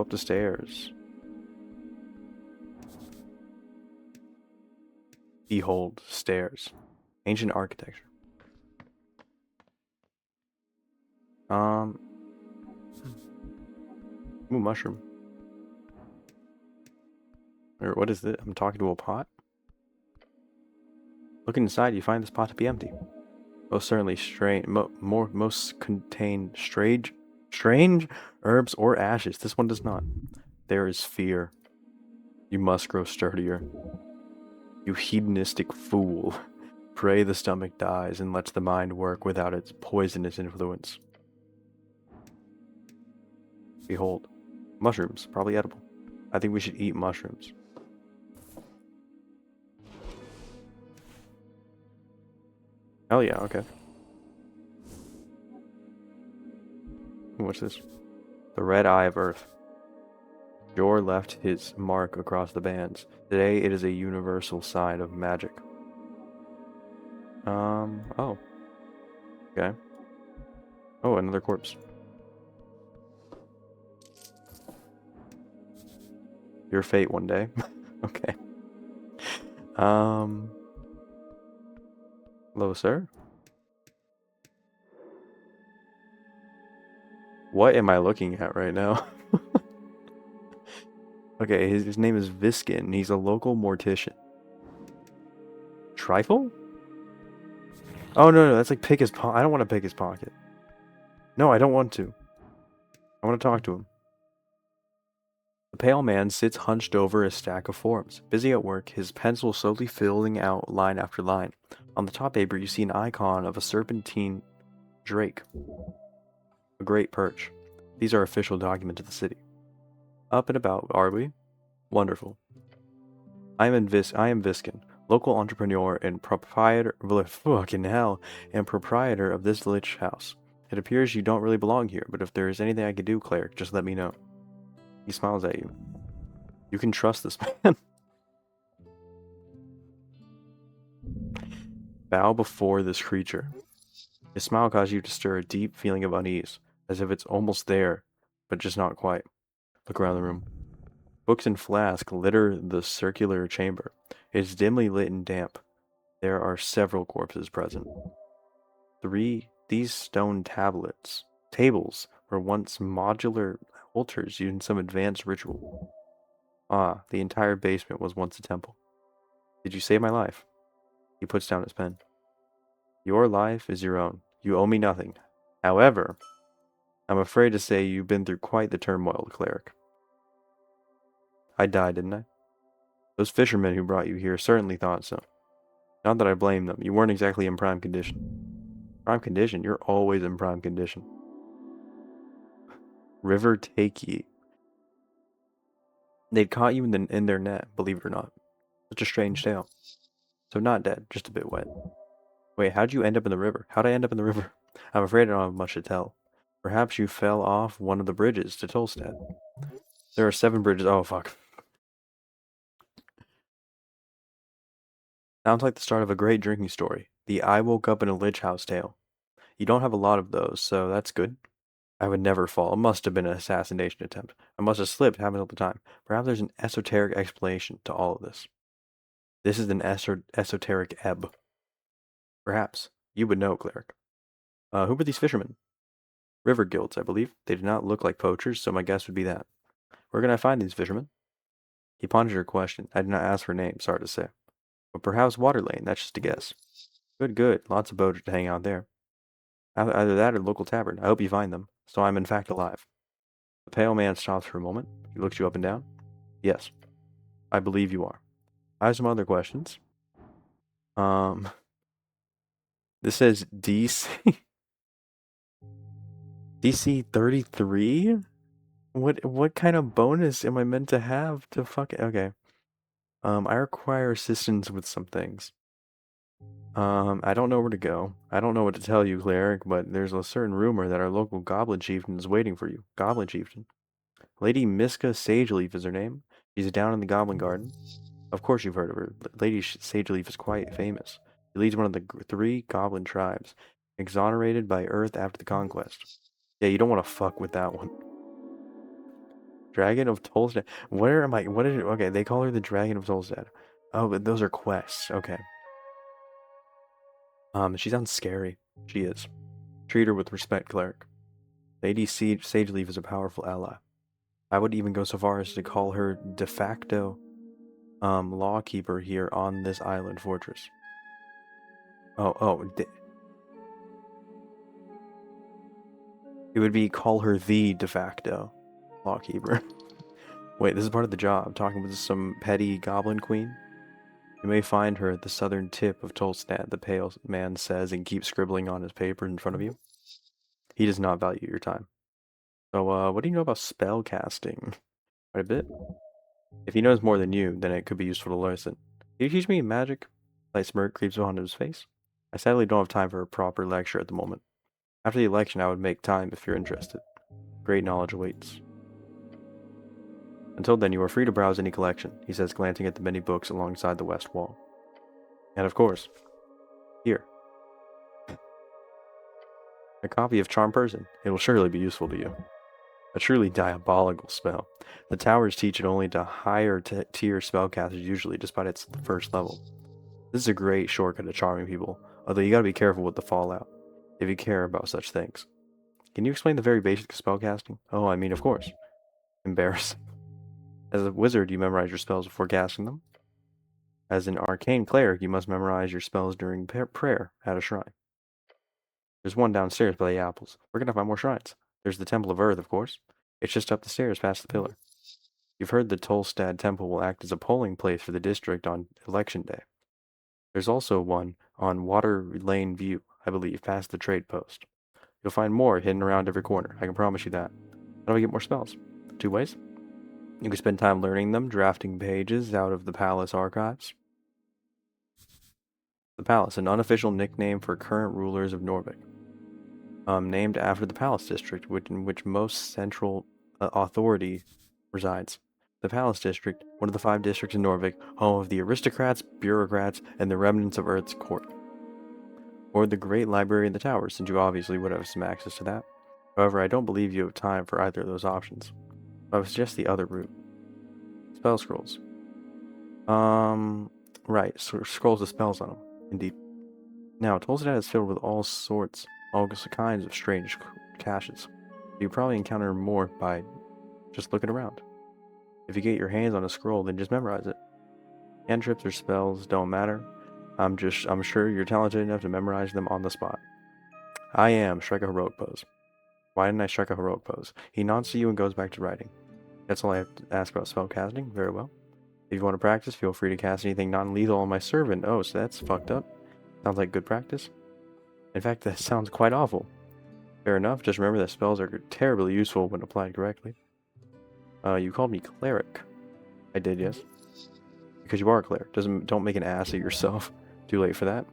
up the stairs. Behold, stairs. Ancient architecture. Ooh, mushroom. Or what is this? I'm talking to a pot? Looking inside, you find this pot to be empty. Most certainly strange. Most contain strange herbs or ashes. This one does not. There is fear. You must grow sturdier. You hedonistic fool. Pray the stomach dies and lets the mind work without its poisonous influence. Behold. Mushrooms. Probably edible. I think we should eat mushrooms. Hell yeah, okay. What's this? The Red Eye of Earth. Jor left his mark across the bands. Today it is a universal sign of magic. Oh. Okay. Oh, another corpse. Your fate one day. Okay. Hello, sir? What am I looking at right now? Okay, his name is Viskin. He's a local mortician. Trifle? Oh, no, that's like pick his pocket. I don't want to pick his pocket. No, I don't want to. I want to talk to him. The pale man sits hunched over a stack of forms, busy at work, his pencil slowly filling out line after line. On the top paper, you see an icon of a serpentine drake. A great perch. These are official documents of the city. Up and about, are we? Wonderful. I am Viskin, local entrepreneur and proprietor of this village house. It appears you don't really belong here, but if there is anything I can do, cleric, just let me know. He smiles at you. You can trust this man. Bow before this creature. His smile causes you to stir a deep feeling of unease, as if it's almost there, but just not quite. Look around the room. Books and flasks litter the circular chamber. It is dimly lit and damp. There are several corpses present. These stone tables were once modular altars used in some advanced ritual. Ah, the entire basement was once a temple. Did you save my life? He puts down his pen. Your life is your own. You owe me nothing. However, I'm afraid to say you've been through quite the turmoil, cleric. I died, didn't I? Those fishermen who brought you here certainly thought so. Not that I blame them. You weren't exactly in prime condition. Prime condition? You're always in prime condition. River take ye. They'd caught you in their net, believe it or not. Such a strange tale. So not dead, just a bit wet. Wait, how'd you end up in the river? How'd I end up in the river? I'm afraid I don't have much to tell. Perhaps you fell off one of the bridges to Tolstad. There are 7 bridges. Oh, fuck. Sounds like the start of a great drinking story. The I woke up in a lich house tale. You don't have a lot of those, so that's good. I would never fall. It must have been an assassination attempt. I must have slipped, happened all the time. Perhaps there's an esoteric explanation to all of this. This is an esoteric ebb. Perhaps. You would know, cleric. Who were these fishermen? River guilds, I believe. They did not look like poachers, so my guess would be that. Where can I find these fishermen? He pondered her question. I did not ask for names, sorry to say. But perhaps Water Lane, that's just a guess. Good, good. Lots of boats to hang out there. Either that or the local tavern. I hope you find them. So I'm in fact alive. The pale man stops for a moment. He looks you up and down. Yes, I believe you are. I have some other questions. This says DC. DC 33? What kind of bonus am I meant to have to fuck it? Okay. I require assistance with some things. I don't know where to go. I don't know what to tell you, cleric, but there's a certain rumor that our local goblin chieftain is waiting for you. Goblin chieftain. Lady Miska Sageleaf is her name. She's down in the Goblin Garden. Of course you've heard of her. Lady Sageleaf is quite famous. She leads one of the 3 goblin tribes, exonerated by Earth after the conquest. Yeah, you don't want to fuck with that one. Dragon of Tolstad. Where am I? What is it? Okay, they call her the Dragon of Tolstad. Oh, but those are quests. Okay. She sounds scary. She is. Treat her with respect, cleric. Lady Sageleaf is a powerful ally. I would even go so far as to call her de facto lawkeeper here on this island fortress. It would be call her the de facto lawkeeper. Wait, this is part of the job. Talking with some petty goblin queen. You may find her at the southern tip of Tolstad, the pale man says, and keeps scribbling on his paper in front of you. He does not value your time. So, what do you know about spell casting? Quite a bit. If he knows more than you, then it could be useful to listen. Can you teach me magic? Light smirk creeps onto his face. I sadly don't have time for a proper lecture at the moment. After the election, I would make time if you're interested. Great knowledge awaits. Until then, you are free to browse any collection, he says, glancing at the many books alongside the west wall. And of course, here. A copy of Charm Person. It will surely be useful to you. A truly diabolical spell. The towers teach it only to higher tier spellcasters usually, despite its first level. This is a great shortcut to charming people, although you gotta be careful with the fallout, if you care about such things. Can you explain the very basics of spellcasting? Oh, I mean, of course. Embarrassing. As a wizard, you memorize your spells before casting them. As an arcane cleric, you must memorize your spells during prayer at a shrine. There's one downstairs by the apples. We're gonna find more shrines. There's the Temple of Earth, of course. It's just up the stairs past the pillar. You've heard the Tolstad Temple will act as a polling place for the district on election day. There's also one on Water Lane View, I believe, past the trade post. You'll find more hidden around every corner, I can promise you that. How do I get more spells? 2 ways. You can spend time learning them, drafting pages out of the palace archives. The palace, an unofficial nickname for current rulers of Norvik. Named after the palace district, in which most central authority resides. The Palace District, one of the 5 districts in Norvik, home of the aristocrats, bureaucrats, and the remnants of Earth's court. Or the Great Library in the Towers, since you obviously would have some access to that. However, I don't believe you have time for either of those options. I would suggest the other route. Spell scrolls. Right, scrolls with spells on them. Indeed. Now, Tolstad is filled with all kinds of strange caches. You probably encounter more by just looking around. If you get your hands on a scroll, then just memorize it. Cantrips or spells don't matter. I'm sure you're talented enough to memorize them on the spot. I am. Strike a heroic pose. Why didn't I strike a heroic pose? He nods to you and goes back to writing. That's all I have to ask about spell casting. Very well. If you want to practice, feel free to cast anything non-lethal on my servant. Oh, so that's fucked up. Sounds like good practice. In fact, that sounds quite awful. Fair enough. Just remember that spells are terribly useful when applied correctly. You called me cleric. I did, yes. Because you are a cleric. Don't make an ass of yourself. Too late for that.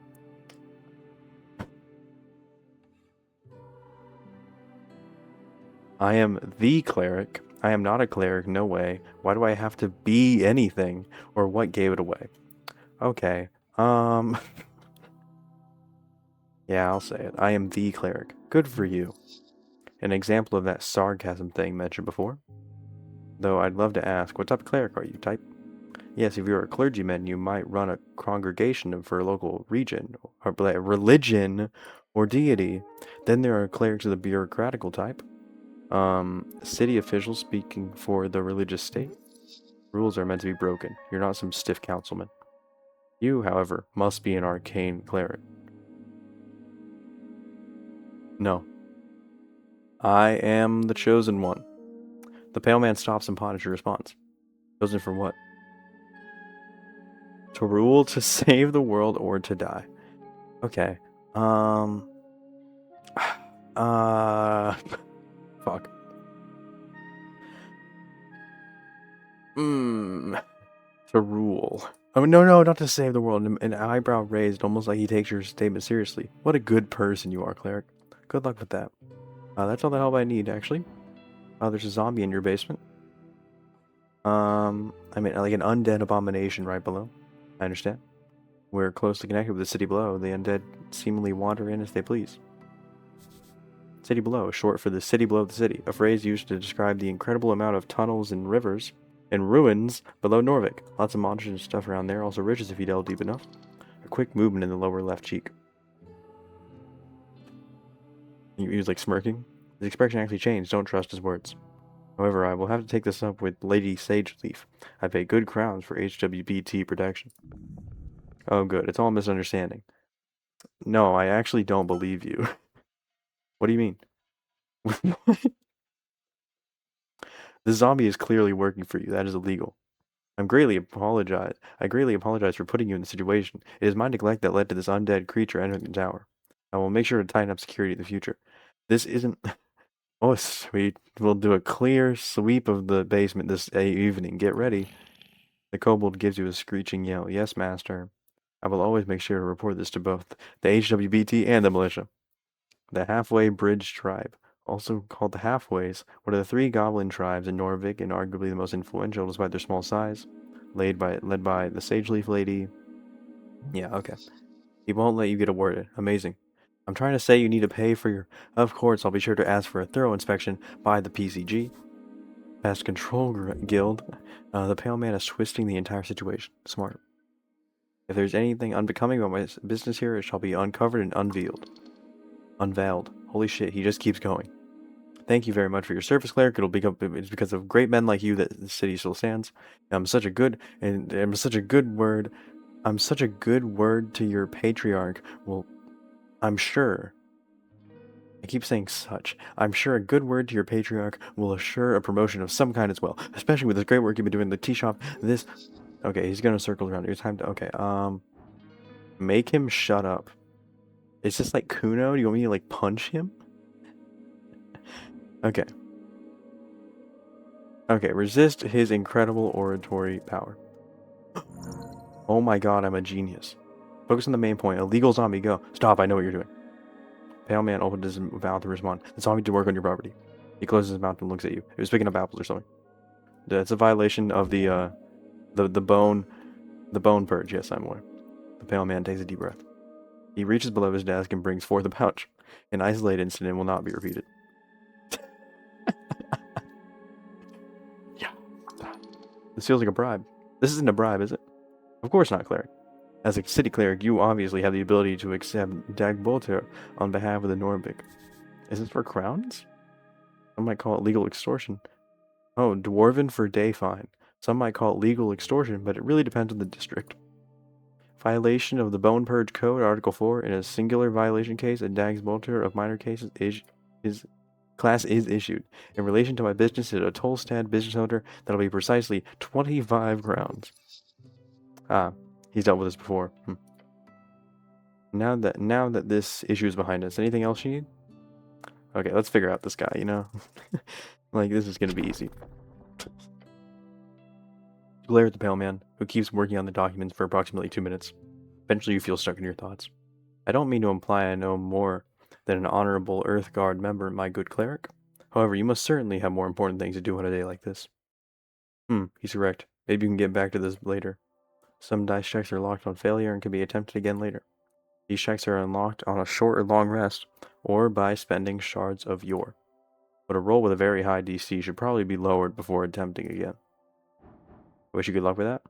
I am the cleric, I am not a cleric, no way. Why do I have to be anything? Or what gave it away? Okay, yeah, I'll say it. I am the cleric. Good for you. An example of that sarcasm thing mentioned before. Though I'd love to ask, what type of cleric are you? Type? Yes, if you're a clergyman, you might run a congregation for a local region, or religion, or deity. Then there are clerics of the bureaucratical type. City officials speaking for the religious state. Rules are meant to be broken. You're not some stiff councilman. You, however, must be an arcane cleric. No. I am the chosen one. The pale man stops and ponders your response. Chosen for what? To rule, to save the world, or to die. Okay. Fuck. To rule. Oh, no, not to save the world. An eyebrow raised, almost like he takes your statement seriously. What a good person you are, cleric. Good luck with that. That's all the help I need, actually. There's a zombie in your basement. I mean, like an undead abomination right below. I understand. We're closely connected with the city below. The undead seemingly wander in as they please. City below, short for the city below the city, a phrase used to describe the incredible amount of tunnels and rivers and ruins below Norvik. Lots of monsters and stuff around there, also riches if you delve deep enough. A quick movement in the lower left cheek. He was like smirking. His expression actually changed. Don't trust his words. However, I will have to take this up with Lady Sageleaf. I pay good crowns for HWBT protection. Oh, good. It's all a misunderstanding. No, I actually don't believe you. What do you mean? The zombie is clearly working for you. That is illegal. I greatly apologize for putting you in the situation. It is my neglect that led to this undead creature entering the tower. I will make sure to tighten up security in the future. This isn't... Oh, sweet. We'll do a clear sweep of the basement this evening. Get ready. The kobold gives you a screeching yell. Yes, master. I will always make sure to report this to both the HWBT and the militia. The Halfway Bridge Tribe, also called the Halfways, one of the 3 goblin tribes in Norvik and arguably the most influential despite their small size. Led by the Sageleaf Lady. Yeah, okay. He won't let you get a word in. Amazing. I'm trying to say you need to pay for your... Of course, I'll be sure to ask for a thorough inspection by the PCG. Pest Control Guild. The Pale Man is twisting the entire situation. Smart. If there's anything unbecoming about my business here, it shall be uncovered and unveiled. Unveiled. Holy shit, he just keeps going. Thank you very much for your service, cleric. It's because of great men like you that the city still stands. I'm such a good word to your patriarch. Well, I'm sure. I keep saying such. I'm sure a good word to your patriarch will assure a promotion of some kind as well. Especially with this great work you've been doing in the tea shop. Okay, he's gonna circle around. Your time to... Okay, make him shut up. Is this like Kuno? Do you want me to like punch him? Okay. Okay, resist his incredible oratory power. Oh my god, I'm a genius. Focus on the main point. Illegal zombie, go. Stop, I know what you're doing. Pale man opened his mouth to respond. The zombie did work on your property. He closes his mouth and looks at you. He was picking up apples or something. That's a violation of the bone purge. Yes, I'm aware. The pale man takes a deep breath. He reaches below his desk and brings forth a pouch. An isolated incident will not be repeated. Yeah. This feels like a bribe. This isn't a bribe, is it? Of course not, cleric. As a city cleric, you obviously have the ability to accept Dagbolter on behalf of the Norbik. Is this for crowns? Some might call it legal extortion. Oh, dwarven for day fine. Some might call it legal extortion, but it really depends on the district. Violation of the Bone Purge Code, Article 4. In a singular violation case, a Dagsbolter of minor cases class is issued. In relation to my business at a Tolstad business owner, that'll be precisely 25 crowns. Ah, he's dealt with this before. Now that this issue is behind us, anything else you need? Okay, let's figure out this guy, you know? Like, this is gonna be easy. You glare at the pale man, who keeps working on the documents for approximately 2 minutes. Eventually you feel stuck in your thoughts. I don't mean to imply I know more than an honorable Earth Guard member, my good cleric. However, you must certainly have more important things to do on a day like this. He's correct. Maybe you can get back to this later. Some dice checks are locked on failure and can be attempted again later. These checks are unlocked on a short or long rest, or by spending shards of yore. But a roll with a very high DC should probably be lowered before attempting again. Wish you good luck with that.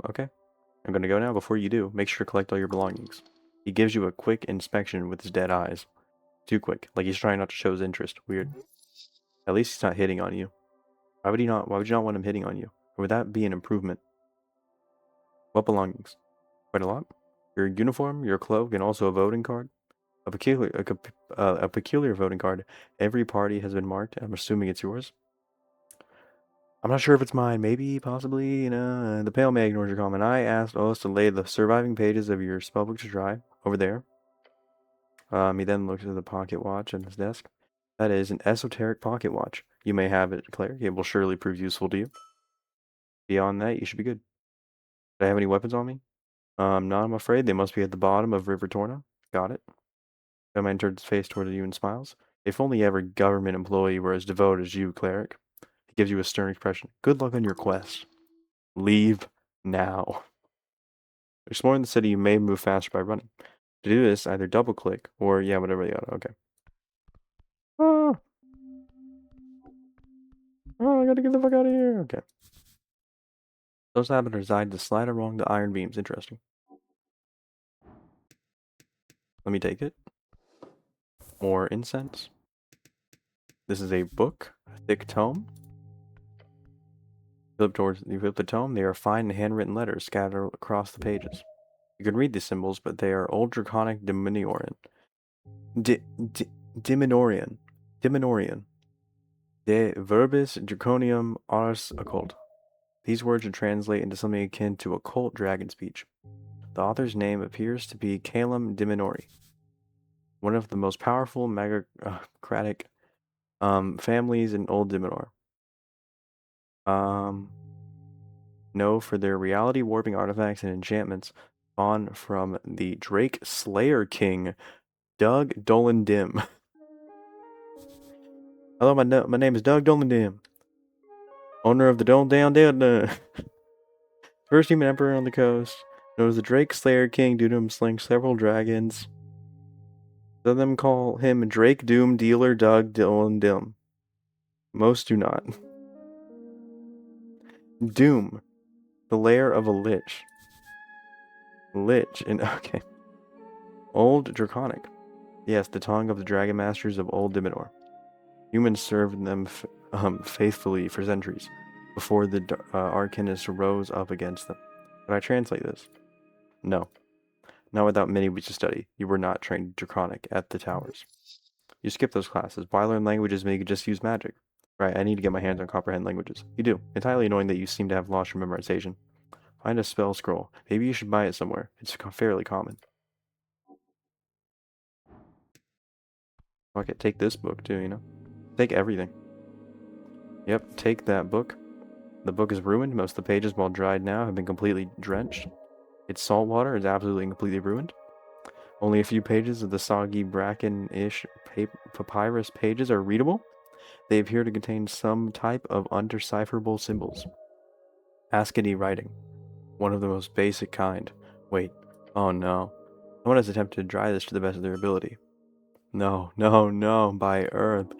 Okay. I'm gonna go now. Before you do, make sure to collect all your belongings. He gives you a quick inspection with his dead eyes. Too quick, like he's trying not to show his interest. Weird. At least he's not hitting on you. Why would you not want him hitting on you? Or would that be an improvement? What belongings? Quite a lot. Your uniform, your cloak, and also a voting card. A peculiar voting card. Every party has been marked. I'm assuming it's yours. I'm not sure if it's mine. Maybe, possibly, the pale man ignores your comment. I asked Oz to lay the surviving pages of your spellbook to dry. Over there. He then looks at the pocket watch on his desk. That is an esoteric pocket watch. You may have it, Claire. It will surely prove useful to you. Beyond that, you should be good. Do I have any weapons on me? No, I'm afraid. They must be at the bottom of River Torna. Got it. The man turns his face toward you and smiles. If only every government employee were as devoted as you, cleric. He gives you a stern expression. Good luck on your quest. Leave now. Exploring the city, you may move faster by running. To do this, either double click or, yeah, whatever you got. Okay. Oh, I gotta get the fuck out of here. Okay. Those habiters decide to slide along the iron beams. Interesting. Let me take it. More incense. This is a book, a thick tome. You flip the tome. They are fine handwritten letters scattered across the pages. You can read these symbols, but they are old draconic Diminorian. Diminorian. De verbis draconium ars occult. These words would translate into something akin to occult dragon speech. The author's name appears to be Calum Diminori, one of the most powerful magocratic families in Old Diminor. Know for their reality warping artifacts and enchantments spawn from the Drake Slayer King, Doug Dolan-Dim. Hello, my name is Doug Dolan-Dim, owner of the Dolan-Down first human emperor on the coast. Known as the Drake Slayer King due to him slaying several dragons. Some of them call him Drake Doom Dealer Doug Dolan-Dim. Most do not. Doom, the lair of a lich. Okay. Old Draconic. Yes, the tongue of the Dragon Masters of Old Diminor. Humans served them faithfully for centuries, before the Arcanists rose up against them. Can I translate this? No. Not without many weeks of study. You were not trained Draconic at the towers. You skip those classes. Why learn languages when you could just use magic? Right, I need to get my hands on comprehend languages. You do. Entirely annoying that you seem to have lost your memorization. Find a spell scroll. Maybe you should buy it somewhere. It's fairly common. Fuck it, take this book too, Take everything. Yep, take that book. The book is ruined. Most of the pages, while dried now, have been completely drenched. Its salt water is absolutely and completely ruined. Only a few pages of the soggy bracken-ish papyrus pages are readable. They appear to contain some type of undecipherable symbols. Ascity writing. One of the most basic kind. Wait. Oh no. Someone has attempted to dry this to the best of their ability. No, by Earth.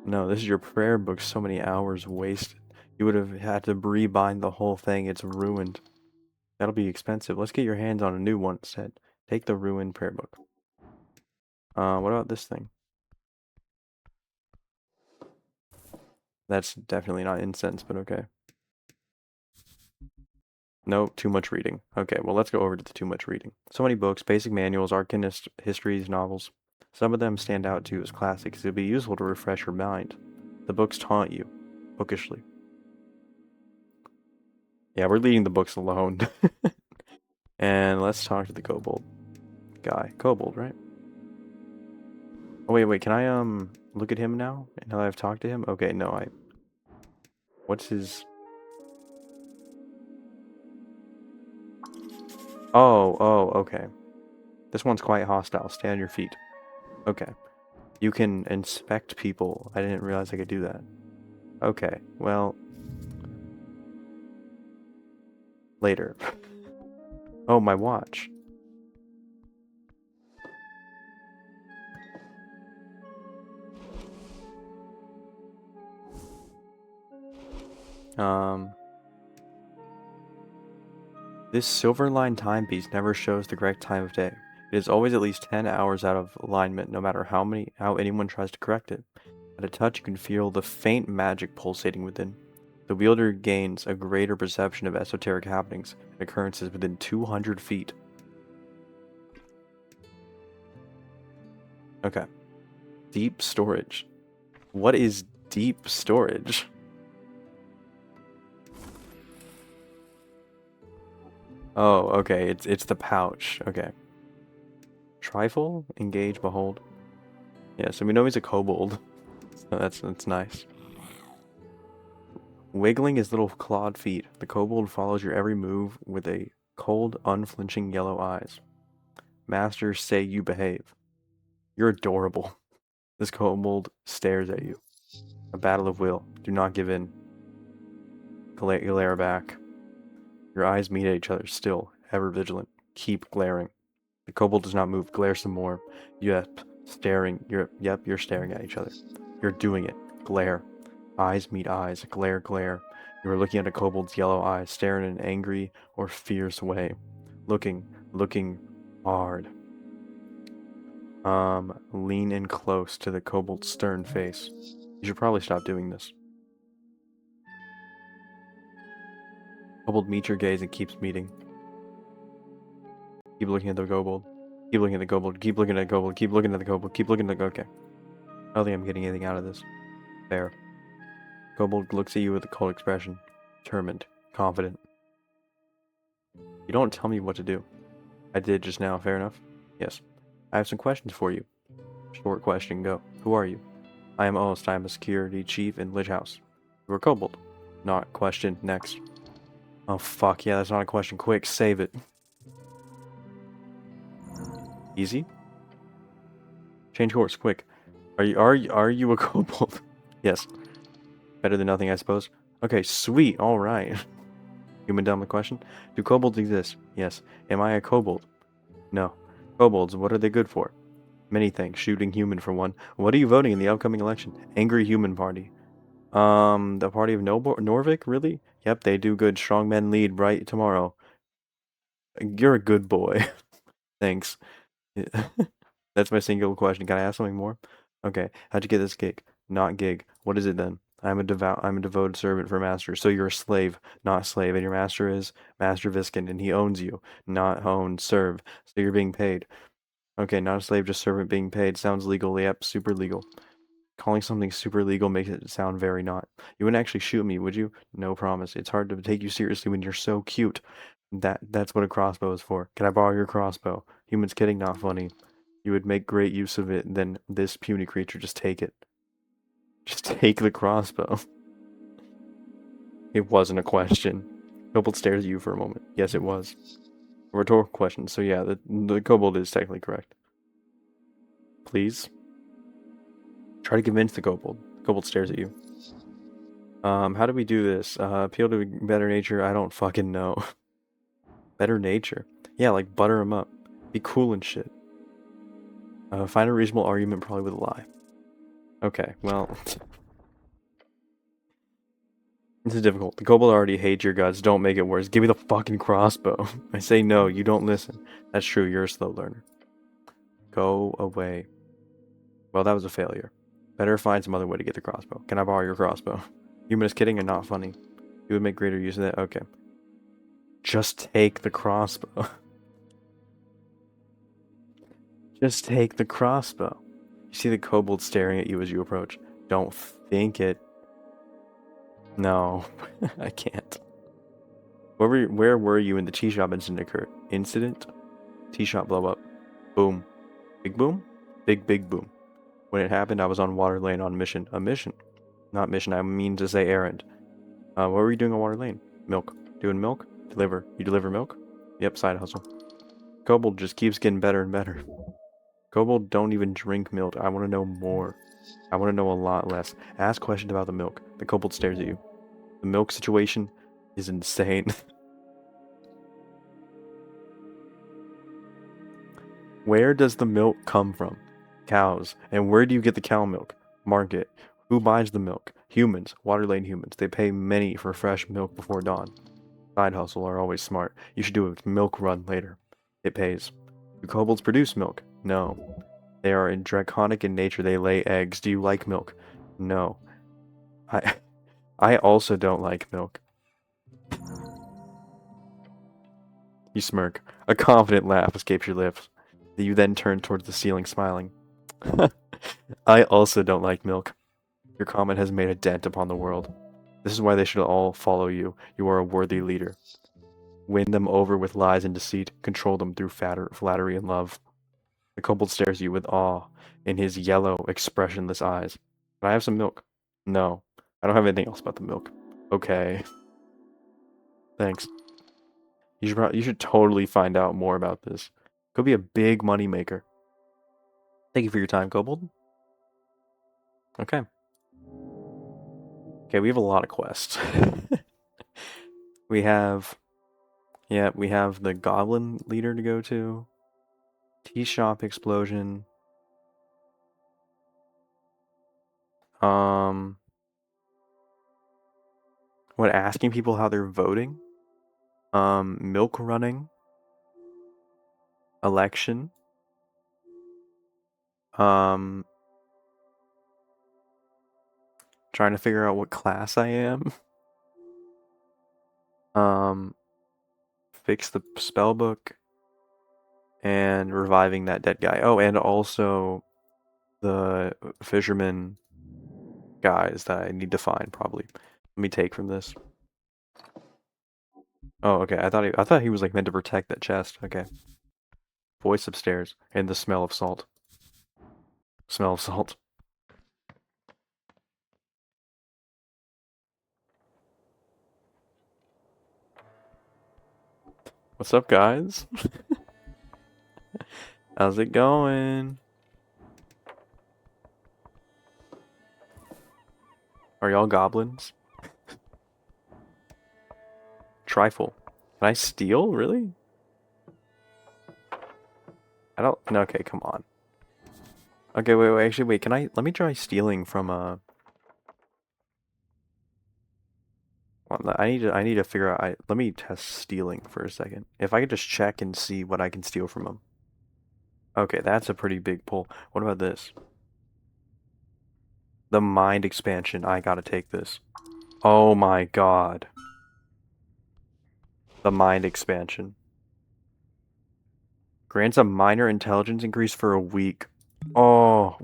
No, this is your prayer book. So many hours wasted. You would have had to rebind the whole thing. It's ruined. That'll be expensive. Let's get your hands on a new one instead. Take the ruined prayer book. What about this thing? That's definitely not incense, but okay. No, too much reading. Okay, well, let's go over to the too much reading. So many books, basic manuals, arcanist histories, novels. Some of them stand out to you as classics. It'd be useful to refresh your mind. The books taunt you, bookishly. Yeah, we're leaving the books alone. And let's talk to the kobold guy. Kobold, right? Oh, wait, can I, look at him now? Now that I've talked to him? Okay, no, what's his... Oh, okay. This one's quite hostile. Stay on your feet. Okay. You can inspect people. I didn't realize I could do that. Okay, well... Later. Oh, my watch. This silver-line timepiece never shows the correct time of day. It is always at least 10 hours out of alignment, no matter how anyone tries to correct it. At a touch, you can feel the faint magic pulsating within. The wielder gains a greater perception of esoteric happenings and occurrences within 200 feet. Okay. Deep storage. What is deep storage? Oh, okay. It's the pouch. Okay. Trifle? Engage, behold. Yeah, so we know he's a kobold. So that's nice. Wiggling his little clawed feet, the kobold follows your every move with a cold, unflinching yellow eyes. Masters say you behave. You're adorable. This kobold stares at you. A battle of will. Do not give in. Glare back. Your eyes meet at each other, still, ever vigilant. Keep glaring. The kobold does not move. Glare some more. Yep, staring. You're staring at each other. You're doing it. Glare. Eyes meet eyes. Glare, glare. You are looking at a kobold's yellow eyes, staring in an angry or fierce way. Looking hard. Lean in close to the kobold's stern face. You should probably stop doing this. Kobold meets your gaze and keeps meeting. Keep looking at the kobold. Keep looking at the kobold. Keep looking at the kobold. Keep looking at the kobold. Keep looking at the... Okay. I don't think I'm getting anything out of this. There. Kobold looks at you with a cold expression. Determined. Confident. You don't tell me what to do. I did just now. Fair enough? Yes. I have some questions for you. Short question, go. Who are you? I am Ost. I am a security chief in Lich House. You are kobold. Not question. Next. Oh fuck, yeah, that's not a question. Quick, save it. Easy? Change course, quick. Are you a kobold? Yes. Better than nothing, I suppose. Okay, sweet, alright. Human dumb question? Do kobolds exist? Yes. Am I a kobold? No. Kobolds, what are they good for? Many things. Shooting human for one. What are you voting in the upcoming election? Angry Human Party. The party of Norvik? Really? Yep, they do good. Strong men lead right tomorrow. You're a good boy. Thanks. That's my single question. Can I ask something more? Okay. How'd you get this gig? Not gig. What is it then? I'm a devoted servant for master. So you're a slave, not slave, and your master is Master Viscount, and he owns you, not own, serve. So you're being paid. Okay, not a slave, just servant being paid. Sounds legal. Yep, super legal. Calling something super legal makes it sound very not. You wouldn't actually shoot me, would you? No promise. It's hard to take you seriously when you're so cute. That's what a crossbow is for. Can I borrow your crossbow? Humans kidding, not funny. You would make great use of it, then this puny creature, just take it. Just take the crossbow. It wasn't a question. Kobold stares at you for a moment. Yes, it was. A rhetorical question, so yeah, the kobold is technically correct. Please? Try to convince the kobold. The kobold stares at you. How do we do this? Appeal to better nature? I don't fucking know. Better nature? Yeah, like butter him up. Be cool and shit. Find a reasonable argument, probably with a lie. Okay, well... This is difficult. The kobold already hates your guts. Don't make it worse. Give me the fucking crossbow. I say no, you don't listen. That's true, you're a slow learner. Go away. Well, that was a failure. Better find some other way to get the crossbow. Can I borrow your crossbow? Human is kidding and not funny. You would make greater use of that? Okay. Just take the crossbow. Just take the crossbow. You see the kobold staring at you as you approach. Don't think it. No, I can't. Where were you when the tea shop incident occurred? Incident? Tea shop blow up. Boom. Big boom? Big boom. When it happened, I was on Water Lane on mission. A mission? Not mission, I mean to say errand. What were you doing on Water Lane? Milk. Doing milk? Deliver. You deliver milk? Yep, side hustle. Kobold just keeps getting better and better. Kobold don't even drink milk. I want to know more. I want to know a lot less. Ask questions about the milk. The kobold stares at you. The milk situation is insane. Where does the milk come from? Cows. And where do you get the cow milk? Market. Who buys the milk? Humans. Water-lane humans. They pay many for fresh milk before dawn. Side hustle are always smart. You should do a milk run later. It pays. Do kobolds produce milk? No. They are draconic in nature. They lay eggs. Do you like milk? No. I also don't like milk. You smirk. A confident laugh escapes your lips. You then turn towards the ceiling, smiling. I also don't like milk. Your comment has made a dent upon the world. This is why they should all follow you. You are a worthy leader. Win them over with lies and deceit. Control them through flattery and love. The kobold stares at you with awe in his yellow, expressionless eyes. Can I have some milk? No. I don't have anything else about the milk. Okay. Thanks. You should totally find out more about this. Could be a big money maker. Thank you for your time, kobold. Okay. Okay, we have a lot of quests. we have the goblin leader to go to. Tea shop explosion. What, asking people how they're voting? Milk running. Election. Trying to figure out what class I am. Fix the spell book. And reviving that dead guy. Oh, and also the fisherman guys that I need to find, probably. Let me take from this. Oh, okay. I thought he was like meant to protect that chest. Okay. Voice upstairs and the smell of salt. Smell of salt. What's up, guys? How's it going? Are y'all goblins? Trifle. Can I steal? Really? I don't... No, okay, come on. Okay, wait, actually, wait, can I... Let me try stealing from, I need to figure out... Let me test stealing for a second. If I could just check and see what I can steal from them. Okay, that's a pretty big pull. What about this? The mind expansion. I gotta take this. Oh my god. The mind expansion. Grants a minor intelligence increase for a week. Oh.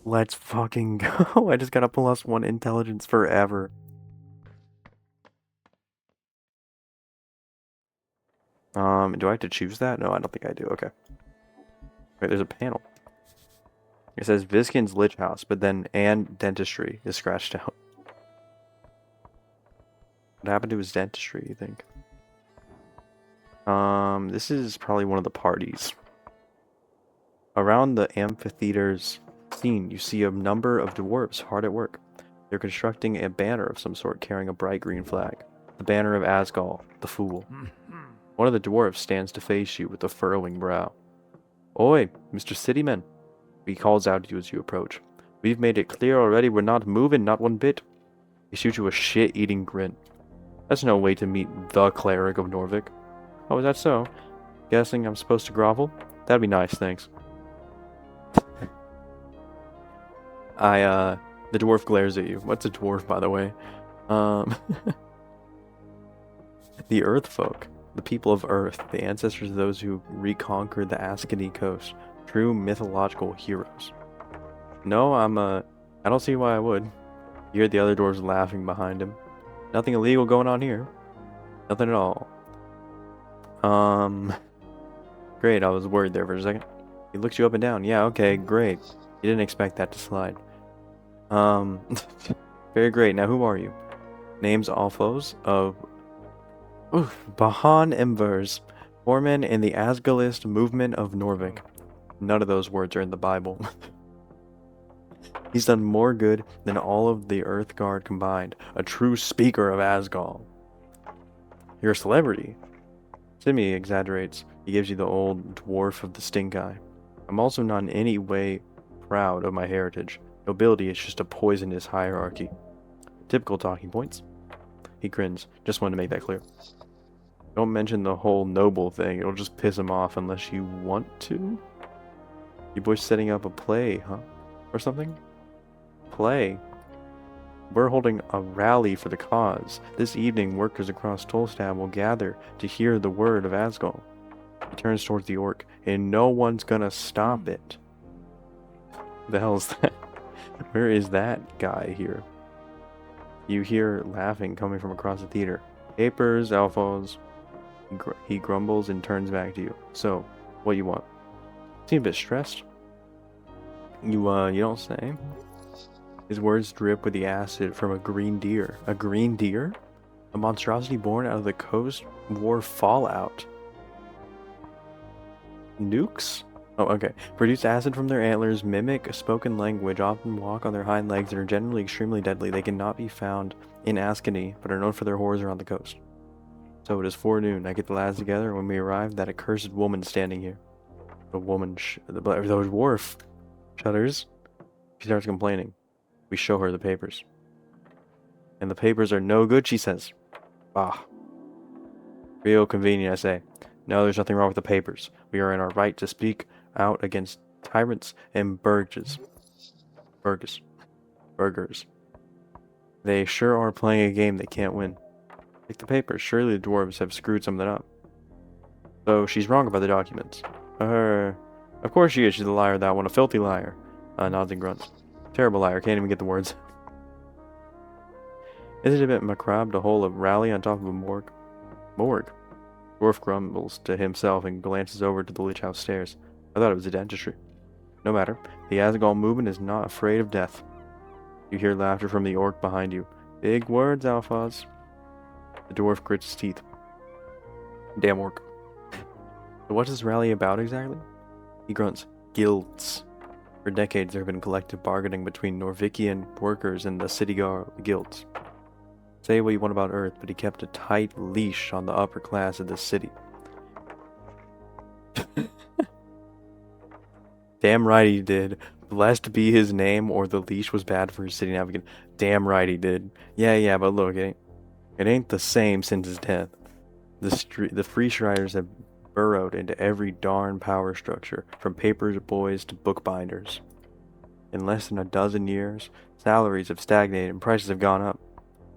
Let's fucking go. I just got a +1 intelligence forever. Do I have to choose that? No, I don't think I do. Okay. Wait, there's a panel. It says Viskin's Lich House, but then and dentistry is scratched out. What happened to his dentistry, you think? This is probably one of the parties. Around the amphitheater's scene, you see a number of dwarves hard at work. They're constructing a banner of some sort carrying a bright green flag. The banner of Asgal, the Fool. One of the dwarves stands to face you with a furrowing brow. Oi, Mr. Cityman, he calls out to you as you approach. We've made it clear already we're not moving, not one bit. He shoots you a shit-eating grin. That's no way to meet the cleric of Norvik. Oh, is that so? Guessing I'm supposed to grovel? That'd be nice, thanks. The dwarf glares at you. What's a dwarf, by the way? The Earth folk. The people of Earth, the ancestors of those who reconquered the Ascany coast. True mythological heroes. No, I don't see why I would. You hear the other dwarves laughing behind him. Nothing illegal going on here. Nothing at all. Great, I was worried there for a second. He looks you up and down. Yeah, okay, great. You didn't expect that to slide. Very great. Now, who are you? Name's Alphos of... Bahan Embers. Foreman in the Asgalist movement of Norvik. None of those words are in the Bible. He's done more good than all of the Earth Guard combined. A true speaker of Asgal. You're a celebrity. Simi exaggerates. He gives you the old dwarf of the stink eye. I'm also not in any way proud of my heritage. Nobility is just a poisonous hierarchy. Typical talking points. He grins. Just wanted to make that clear. Don't mention the whole noble thing. It'll just piss him off unless you want to. You boys setting up a play, huh? Or something? Play? We're holding a rally for the cause. This evening, workers across Tolstad will gather to hear the word of Asgal. He turns towards the orc, and no one's gonna stop it. Who the hell is that? Where is that guy here? You hear laughing coming from across the theater. Papers, Alphos. He grumbles and turns back to you. So, what you want? Seem a bit stressed. You don't say. His words drip with the acid from a green deer. A green deer? A monstrosity born out of the Coast War fallout. Nukes? Oh, okay. Produce acid from their antlers, mimic a spoken language, often walk on their hind legs, and are generally extremely deadly. They cannot be found in Ascany, but are known for their horrors around the coast. So it is forenoon. I get the lads together, and when we arrive, that accursed woman standing here. The woman, the dwarf shudders. She starts complaining. We show her the papers. And the papers are no good, she says. Ah. Real convenient, I say. No, there's nothing wrong with the papers. We are in our right to speak out against tyrants and burgers. They sure are playing a game they can't win. Take the papers. Surely the dwarves have screwed something up. So she's wrong about the documents. Of course she is. She's a liar, that one. A filthy liar. Nods and grunts. Terrible liar. Can't even get the words. Isn't it a bit macabre to hold a rally on top of a morgue? Morgue? Dwarf grumbles to himself and glances over to the Lich House stairs. I thought it was a dentistry. No matter. The Asgal movement is not afraid of death. You hear laughter from the orc behind you. Big words, Alphas. The dwarf grits his teeth. Damn orc. So what's this rally about exactly? He grunts. Guilds. For decades, there have been collective bargaining between Norvikian workers and the city guilds. Say what you want about Earth, but he kept a tight leash on the upper class of this city. Damn right he did. Blessed be his name, or the leash was bad for his city navigant. Damn right he did. Yeah, but look, it ain't the same since his death. The free striders have burrowed into every darn power structure, from paper boys to bookbinders. In less than a dozen years, salaries have stagnated and prices have gone up.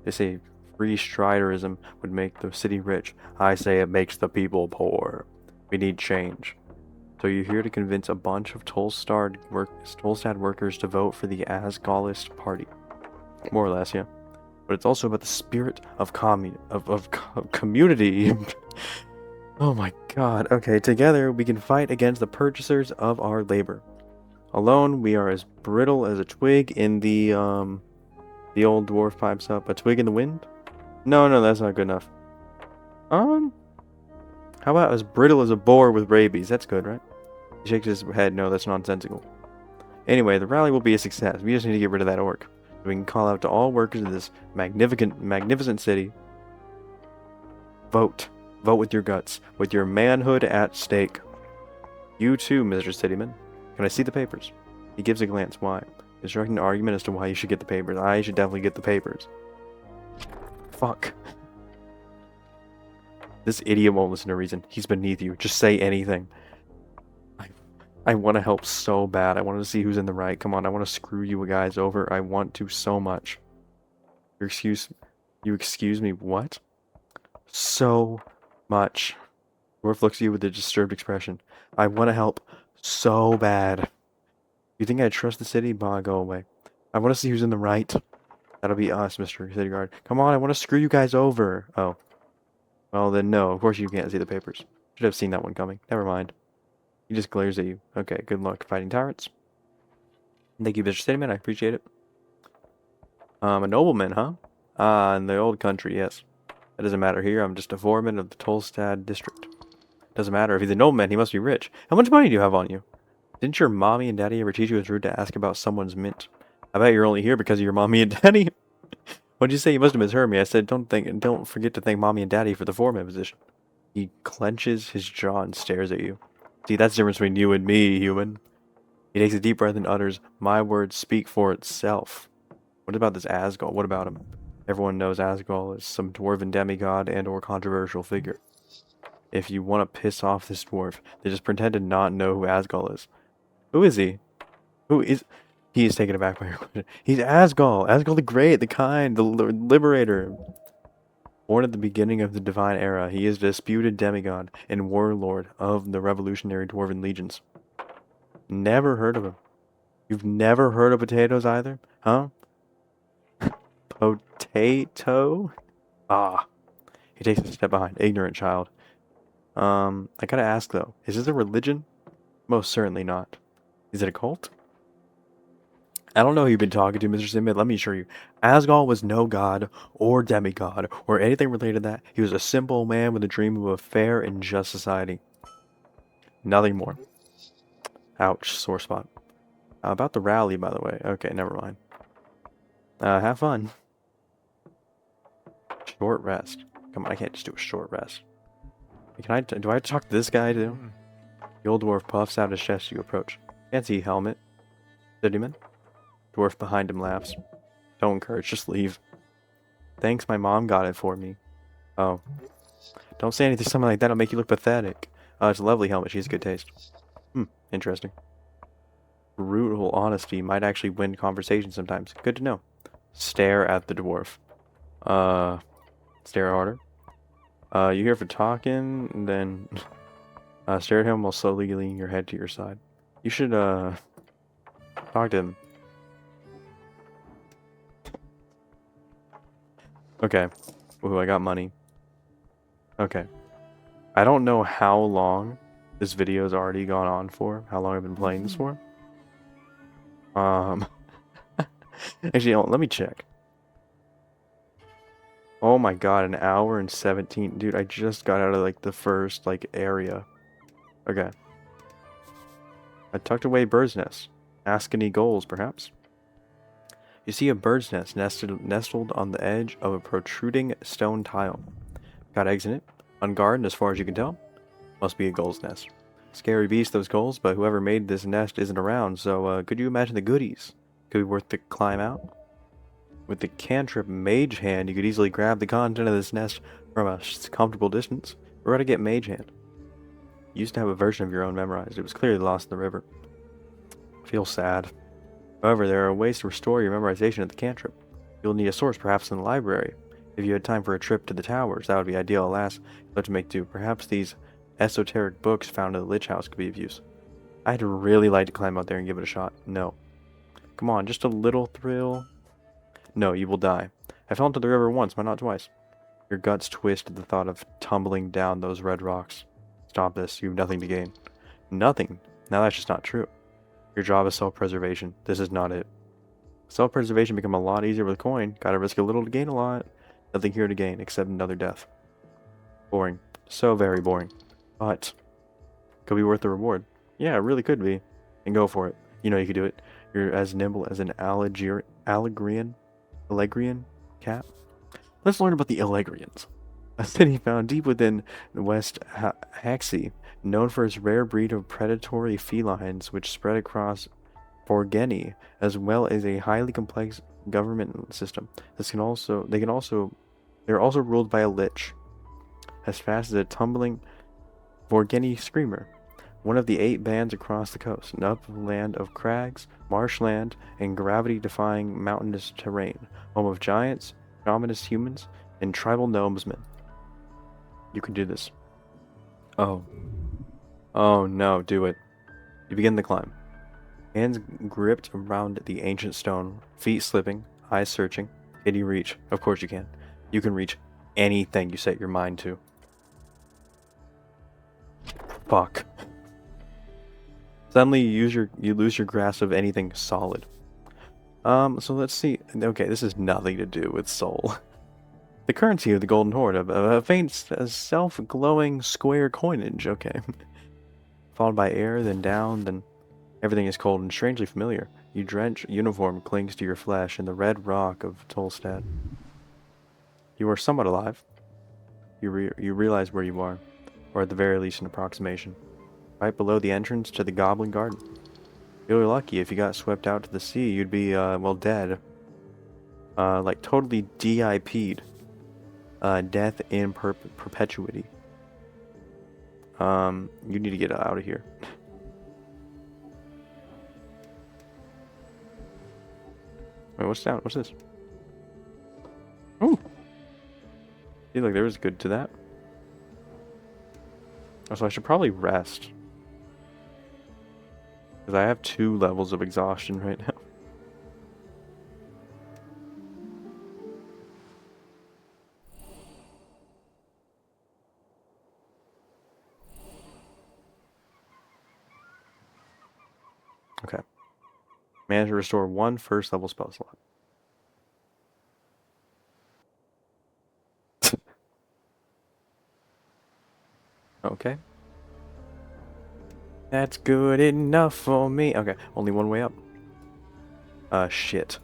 They say free striderism would make the city rich. I say it makes the people poor. We need change. So you're here to convince a bunch of Tolstad workers to vote for the Asgalist party. More or less, yeah. But it's also about the spirit of community. Oh my god. Okay, together we can fight against the purchasers of our labor. Alone, we are as brittle as a twig in the old dwarf pipes up. A twig in the wind? No, that's not good enough. How about as brittle as a boar with rabies? That's good, right? He shakes his head. No, that's nonsensical. Anyway, the rally will be a success. We just need to get rid of that orc. We can call out to all workers in this magnificent city. Vote. Vote with your guts. With your manhood at stake. You too, Mr. Cityman. Can I see the papers? He gives a glance. Why? Constructing an argument as to why you should get the papers. I should definitely get the papers. Fuck. This idiot won't listen to reason. He's beneath you. Just say anything. I want to help so bad. I want to see who's in the right. Come on, I want to screw you guys over. I want to so much. You excuse me, what? So much. Dwarf looks at you with a disturbed expression. I want to help so bad. You think I trust the city? Bah, go away. I want to see who's in the right. That'll be us, Mr. City Guard. Come on, I want to screw you guys over. Oh. Well, then no. Of course you can't see the papers. Should have seen that one coming. Never mind. He just glares at you. Okay, good luck fighting tyrants. Thank you, Mr. Cityman. I appreciate it. A nobleman, huh? In the old country, yes. That doesn't matter here. I'm just a foreman of the Tolstad district. Doesn't matter. If he's a nobleman, he must be rich. How much money do you have on you? Didn't your mommy and daddy ever teach you it's rude to ask about someone's mint? I bet you're only here because of your mommy and daddy. What'd you say? You must have misheard me. I said don't forget to thank mommy and daddy for the foreman position. He clenches his jaw and stares at you. See, that's the difference between you and me, human. He takes a deep breath and utters, "My words speak for itself." What about this Asgol? What about him? Everyone knows Asgol is some dwarven demigod and or controversial figure. If you want to piss off this dwarf, then just pretend to not know who Asgol is. Who is he? Who is... He is taken aback by your question. He's Asgol. Asgol the Great, the Kind, the Liberator. Born at the beginning of the Divine Era, he is a disputed demigod and warlord of the revolutionary Dwarven legions. Never heard of him. You've never heard of potatoes either? Huh? Potato? Ah. He takes a step behind. Ignorant child. I gotta ask though, is this a religion? Most certainly not. Is it a cult? I don't know who you've been talking to, Mr. Simid. Let me assure you. Asgol was no god or demigod or anything related to that. He was a simple man with a dream of a fair and just society. Nothing more. Ouch, sore spot. About the rally, by the way. Okay, never mind. Have fun. Short rest. Come on, I can't just do a short rest. Do I have to talk to this guy too? The old dwarf puffs out his chest as you approach. Fancy helmet. Cityman. Dwarf behind him laughs. Don't encourage, just leave. Thanks, my mom got it for me. Oh. Don't say anything, something like that, it'll make you look pathetic. It's a lovely helmet, she has good taste. Interesting. Brutal honesty might actually win conversation sometimes. Good to know. Stare at the dwarf. Stare harder. You here for talking, then stare at him while slowly leaning your head to your side. You should, talk to him. Okay. Ooh, I got money. Okay. I don't know how long this video's already gone on for, how long I've been playing this for. Actually, let me check. Oh my god, an hour and 17. Dude, I just got out of, like, the first, like, area. Okay. I tucked away bird's nest. Ask any goals, perhaps? You see a bird's nest nestled on the edge of a protruding stone tile. Got eggs in it. Unguarded as far as you can tell. Must be a gull's nest. Scary beast, those gulls, but whoever made this nest isn't around, so could you imagine the goodies? Could be worth the climb out? With the cantrip Mage Hand, you could easily grab the content of this nest from a comfortable distance. Where to get Mage Hand? You used to have a version of your own memorized. It was clearly lost in the river. Feel sad. However, there are ways to restore your memorization of the cantrip. You'll need a source, perhaps in the library. If you had time for a trip to the towers, that would be ideal. Alas, you'll have to make do. Perhaps these esoteric books found in the Lich House could be of use. I'd really like to climb out there and give it a shot. No. Come on, just a little thrill. No, you will die. I fell into the river once, but not twice. Your guts twist at the thought of tumbling down those red rocks. Stop this. You have nothing to gain. Nothing? Now that's just not true. Your job is self-preservation. This is not it. Self-preservation become a lot easier with coin. Gotta risk a little to gain a lot. Nothing here to gain except another death. Boring. So very boring. But could be worth the reward. Yeah, it really could be. And go for it. You know you could do it. You're as nimble as an Allegrian cat. Let's learn about the Allegrians. A city found deep within West Haxi, known for its rare breed of predatory felines which spread across Borgeni, as well as a highly complex government system. They're also ruled by a lich, as fast as a tumbling Borgeni screamer, one of the 8 bands across the coast, an upland of crags, marshland, and gravity-defying mountainous terrain, home of giants, ominous humans, and tribal gnomesmen. You can do this. Oh no, do it. You begin the climb. Hands gripped around the ancient stone, feet slipping, eyes searching. Can you reach? Of course you can. You can reach anything you set your mind to. Fuck. Suddenly you lose your grasp of anything solid. So let's see. Okay, this has nothing to do with soul. The currency of the Golden Horde, a faint, self-glowing square coinage. Okay. Followed by air, then down, then everything is cold and strangely familiar. Your drenched uniform clings to your flesh in the red rock of Tolstad. You are somewhat alive. You realize where you are, or at the very least an approximation. Right below the entrance to the Goblin Garden. You're lucky. If you got swept out to the sea, you'd be, well, dead. Like totally DIP'd. Death in perpetuity. You need to get out of here. Wait, what's down? What's this? Ooh! See, like, there was good to that. Oh, so I should probably rest. Because I have 2 levels of exhaustion right now. Okay. Manage to restore 1 first level spell slot. Okay. That's good enough for me. Okay, only one way up. Shit.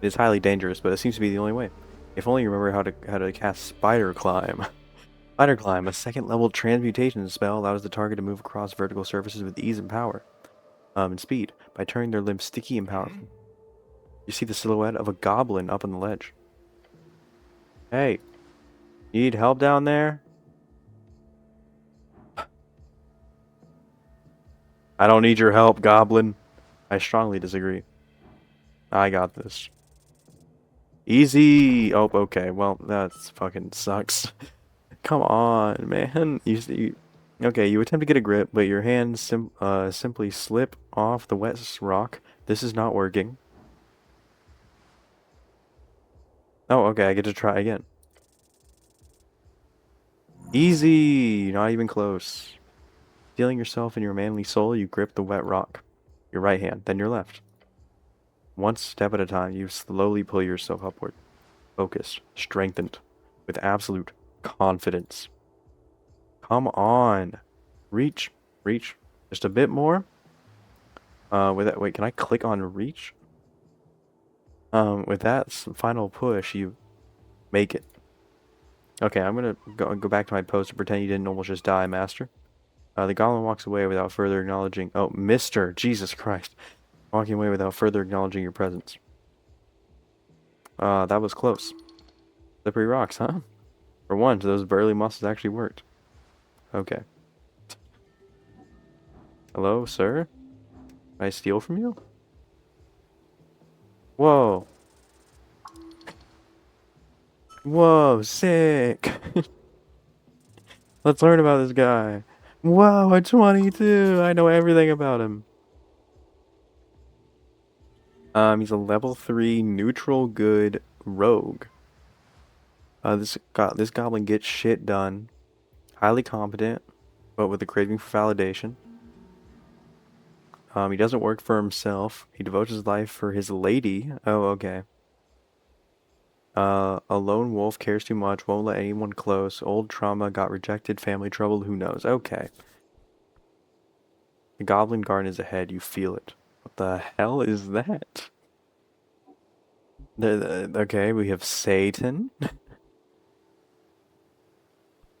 It is highly dangerous, but it seems to be the only way. If only you remember how to cast Spider Climb. Spider Climb, a 2nd level transmutation spell, allows the target to move across vertical surfaces with ease and power. And speed, by turning their limbs sticky and powerful. You see the silhouette of a goblin up on the ledge. Hey, you need help down there? I don't need your help, goblin. I strongly disagree. I got this. Easy! Oh, okay, well, that fucking sucks. Come on, man. Okay, you attempt to get a grip, but your hands simply slip off the wet rock. This is not working. Oh, okay, I get to try again. Easy! Not even close. Feeling yourself in your manly soul, you grip the wet rock. Your right hand, then your left. One step at a time, you slowly pull yourself upward. Focused, strengthened, with absolute confidence. Come on. Reach. Reach. Just a bit more. With that, wait, can I click on reach? With that final push, you make it. Okay, I'm gonna go back to my post and pretend you didn't almost just die, Master. The goblin walks away without further acknowledging... Oh, Mister! Jesus Christ. Walking away without further acknowledging your presence. That was close. Slippery rocks, huh? For once, those burly muscles actually worked. Okay. Hello, sir? Can I steal from you? Whoa. Whoa, sick. Let's learn about this guy. Whoa, a 22. I know everything about him. He's a level 3 neutral good rogue. This goblin gets shit done. Highly competent, but with a craving for validation. He doesn't work for himself. He devotes his life for his lady. Oh, okay. A lone wolf, cares too much, won't let anyone close. Old trauma, got rejected, family trouble, who knows? Okay. The Goblin Garden is ahead, you feel it. What the hell is that? Okay, we have Satan.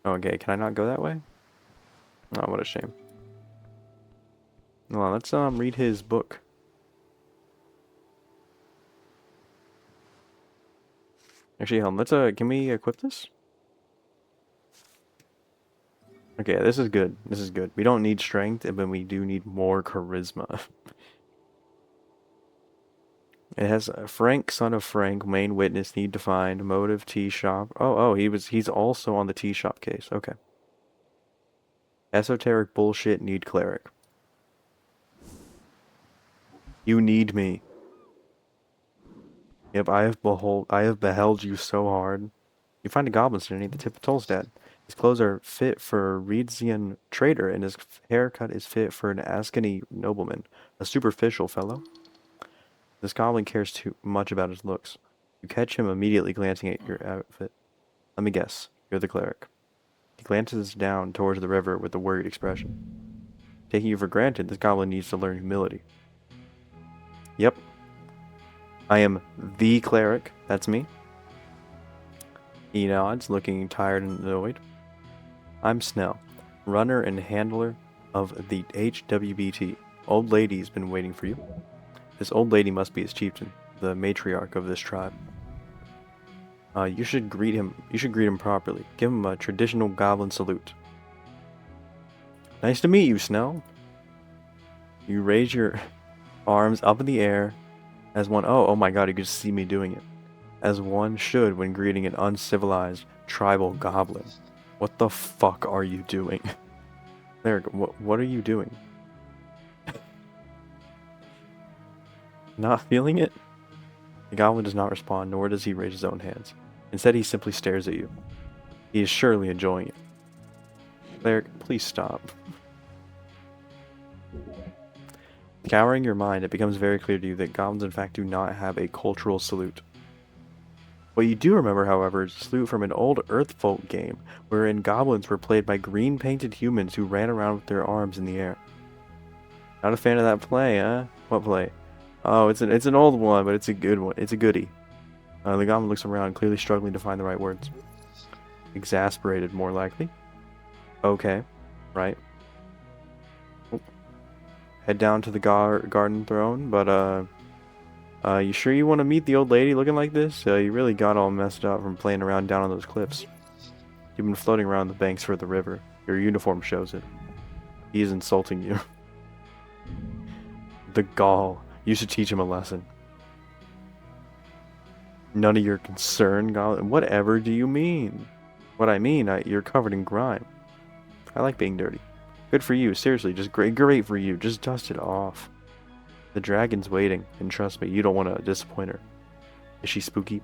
Okay, can I not go that way? Oh, what a shame. Well, let's read his book. Actually, hold on, let's can we equip this? Okay, this is good. This is good. We don't need strength, but we do need more charisma. It has Frank, son of Frank, main witness, need to find, motive, tea shop. Oh, he's also on the tea shop case. Okay. Esoteric bullshit, need cleric. You need me. Yep, I have beheld you so hard. You find a goblin standing at the tip of Tolstad. His clothes are fit for a Reedsian trader, and his haircut is fit for an Ascany nobleman. A superficial fellow. This goblin cares too much about his looks. You catch him immediately glancing at your outfit. Let me guess. You're the cleric. He glances down towards the river with a worried expression. Taking you for granted, this goblin needs to learn humility. Yep. I am the cleric. That's me. He nods, looking tired and annoyed. I'm Snell, runner and handler of the HWBT. Old lady's been waiting for you. This old lady must be his chieftain, the matriarch of this tribe. You should greet him properly. Give him a traditional goblin salute. Nice to meet you, Snell. You raise your arms up in the air as one. Oh my god, you could see me doing it. As one should when greeting an uncivilized tribal goblin. What the fuck are you doing? There, what are you doing? Not feeling it? The goblin does not respond, nor does he raise his own hands. Instead, he simply stares at you. He is surely enjoying it. Cleric, please stop. Scouring your mind, it becomes very clear to you that goblins in fact do not have a cultural salute. What you do remember, however, is a salute from an old Earthfolk game, wherein goblins were played by green-painted humans who ran around with their arms in the air. Not a fan of that play, huh? What play? Oh, it's an old one, but it's a good one. It's a goodie. The goblin looks around, clearly struggling to find the right words. Exasperated, more likely. Okay, right. Oh. Head down to the garden throne, but you sure you want to meet the old lady looking like this? You really got all messed up from playing around down on those cliffs. You've been floating around the banks for the river. Your uniform shows it. He is insulting you. The gall. You should teach him a lesson. None of your concern, goblin. Whatever do you mean? What I mean, you're covered in grime. I like being dirty. Good for you, seriously, just great for you. Just dust it off. The dragon's waiting, and trust me, you don't want to disappoint her. Is she spooky?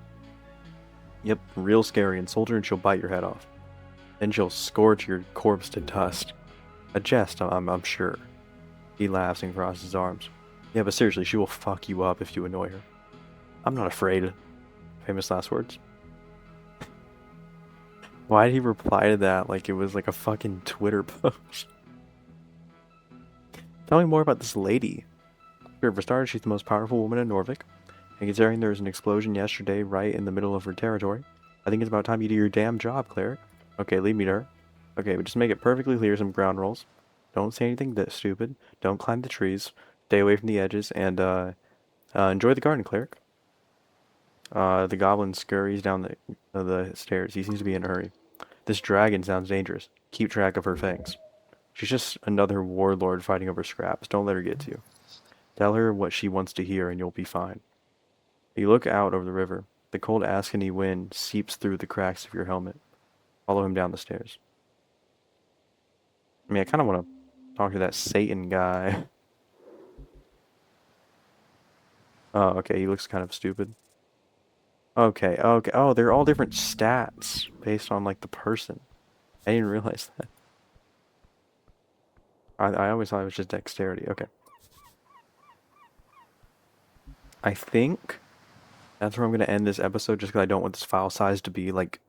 Yep, real scary. Insult her and she'll bite your head off. Then she'll scorch your corpse to dust. A jest, I'm sure. He laughs and crosses his arms. Yeah, but seriously, she will fuck you up if you annoy her. I'm not afraid. Famous last words. Why did he reply to that like it was like a fucking Twitter post? Tell me more about this lady. For starters, she's the most powerful woman in Norvik. And considering there was an explosion yesterday right in the middle of her territory, I think it's about time you do your damn job, cleric. Okay, lead me to her. Okay, but just make it perfectly clear some ground rules. Don't say anything that stupid. Don't climb the trees. Stay away from the edges. And, enjoy the garden, cleric. The goblin scurries down the stairs. He seems to be in a hurry. This dragon sounds dangerous. Keep track of her fangs. She's just another warlord fighting over scraps. Don't let her get to you. Tell her what she wants to hear and you'll be fine. You look out over the river. The cold Askany wind seeps through the cracks of your helmet. Follow him down the stairs. I mean, I kind of want to talk to that Satan guy. Oh, okay, he looks kind of stupid. Okay. Oh, they're all different stats based on, like, the person. I didn't realize that. I always thought it was just dexterity. Okay. I think that's where I'm going to end this episode just because I don't want this file size to be, like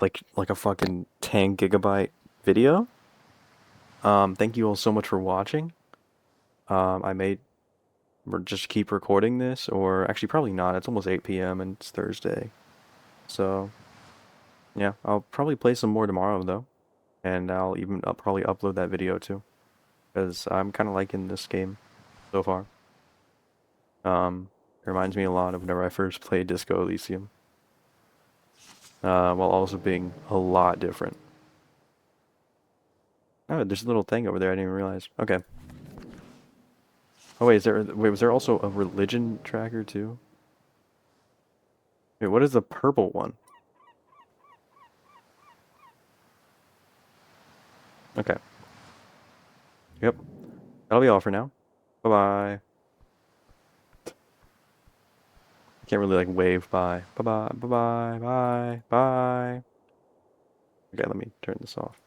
a fucking 10 gigabyte video. Thank you all so much for watching. I may just keep recording this, or actually probably not. It's almost 8 p.m. and it's Thursday. So, yeah, I'll probably play some more tomorrow, though. And I'll probably upload that video, too. Because I'm kind of liking this game so far. It reminds me a lot of whenever I first played Disco Elysium. While also being a lot different. Oh, there's a little thing over there I didn't even realize. Okay. Oh wait, was there also a religion tracker too? Wait, what is the purple one? Okay. Yep. That'll be all for now. Bye-bye. Can't really like wave bye. Bye-bye, bye-bye, bye, bye. Okay, let me turn this off.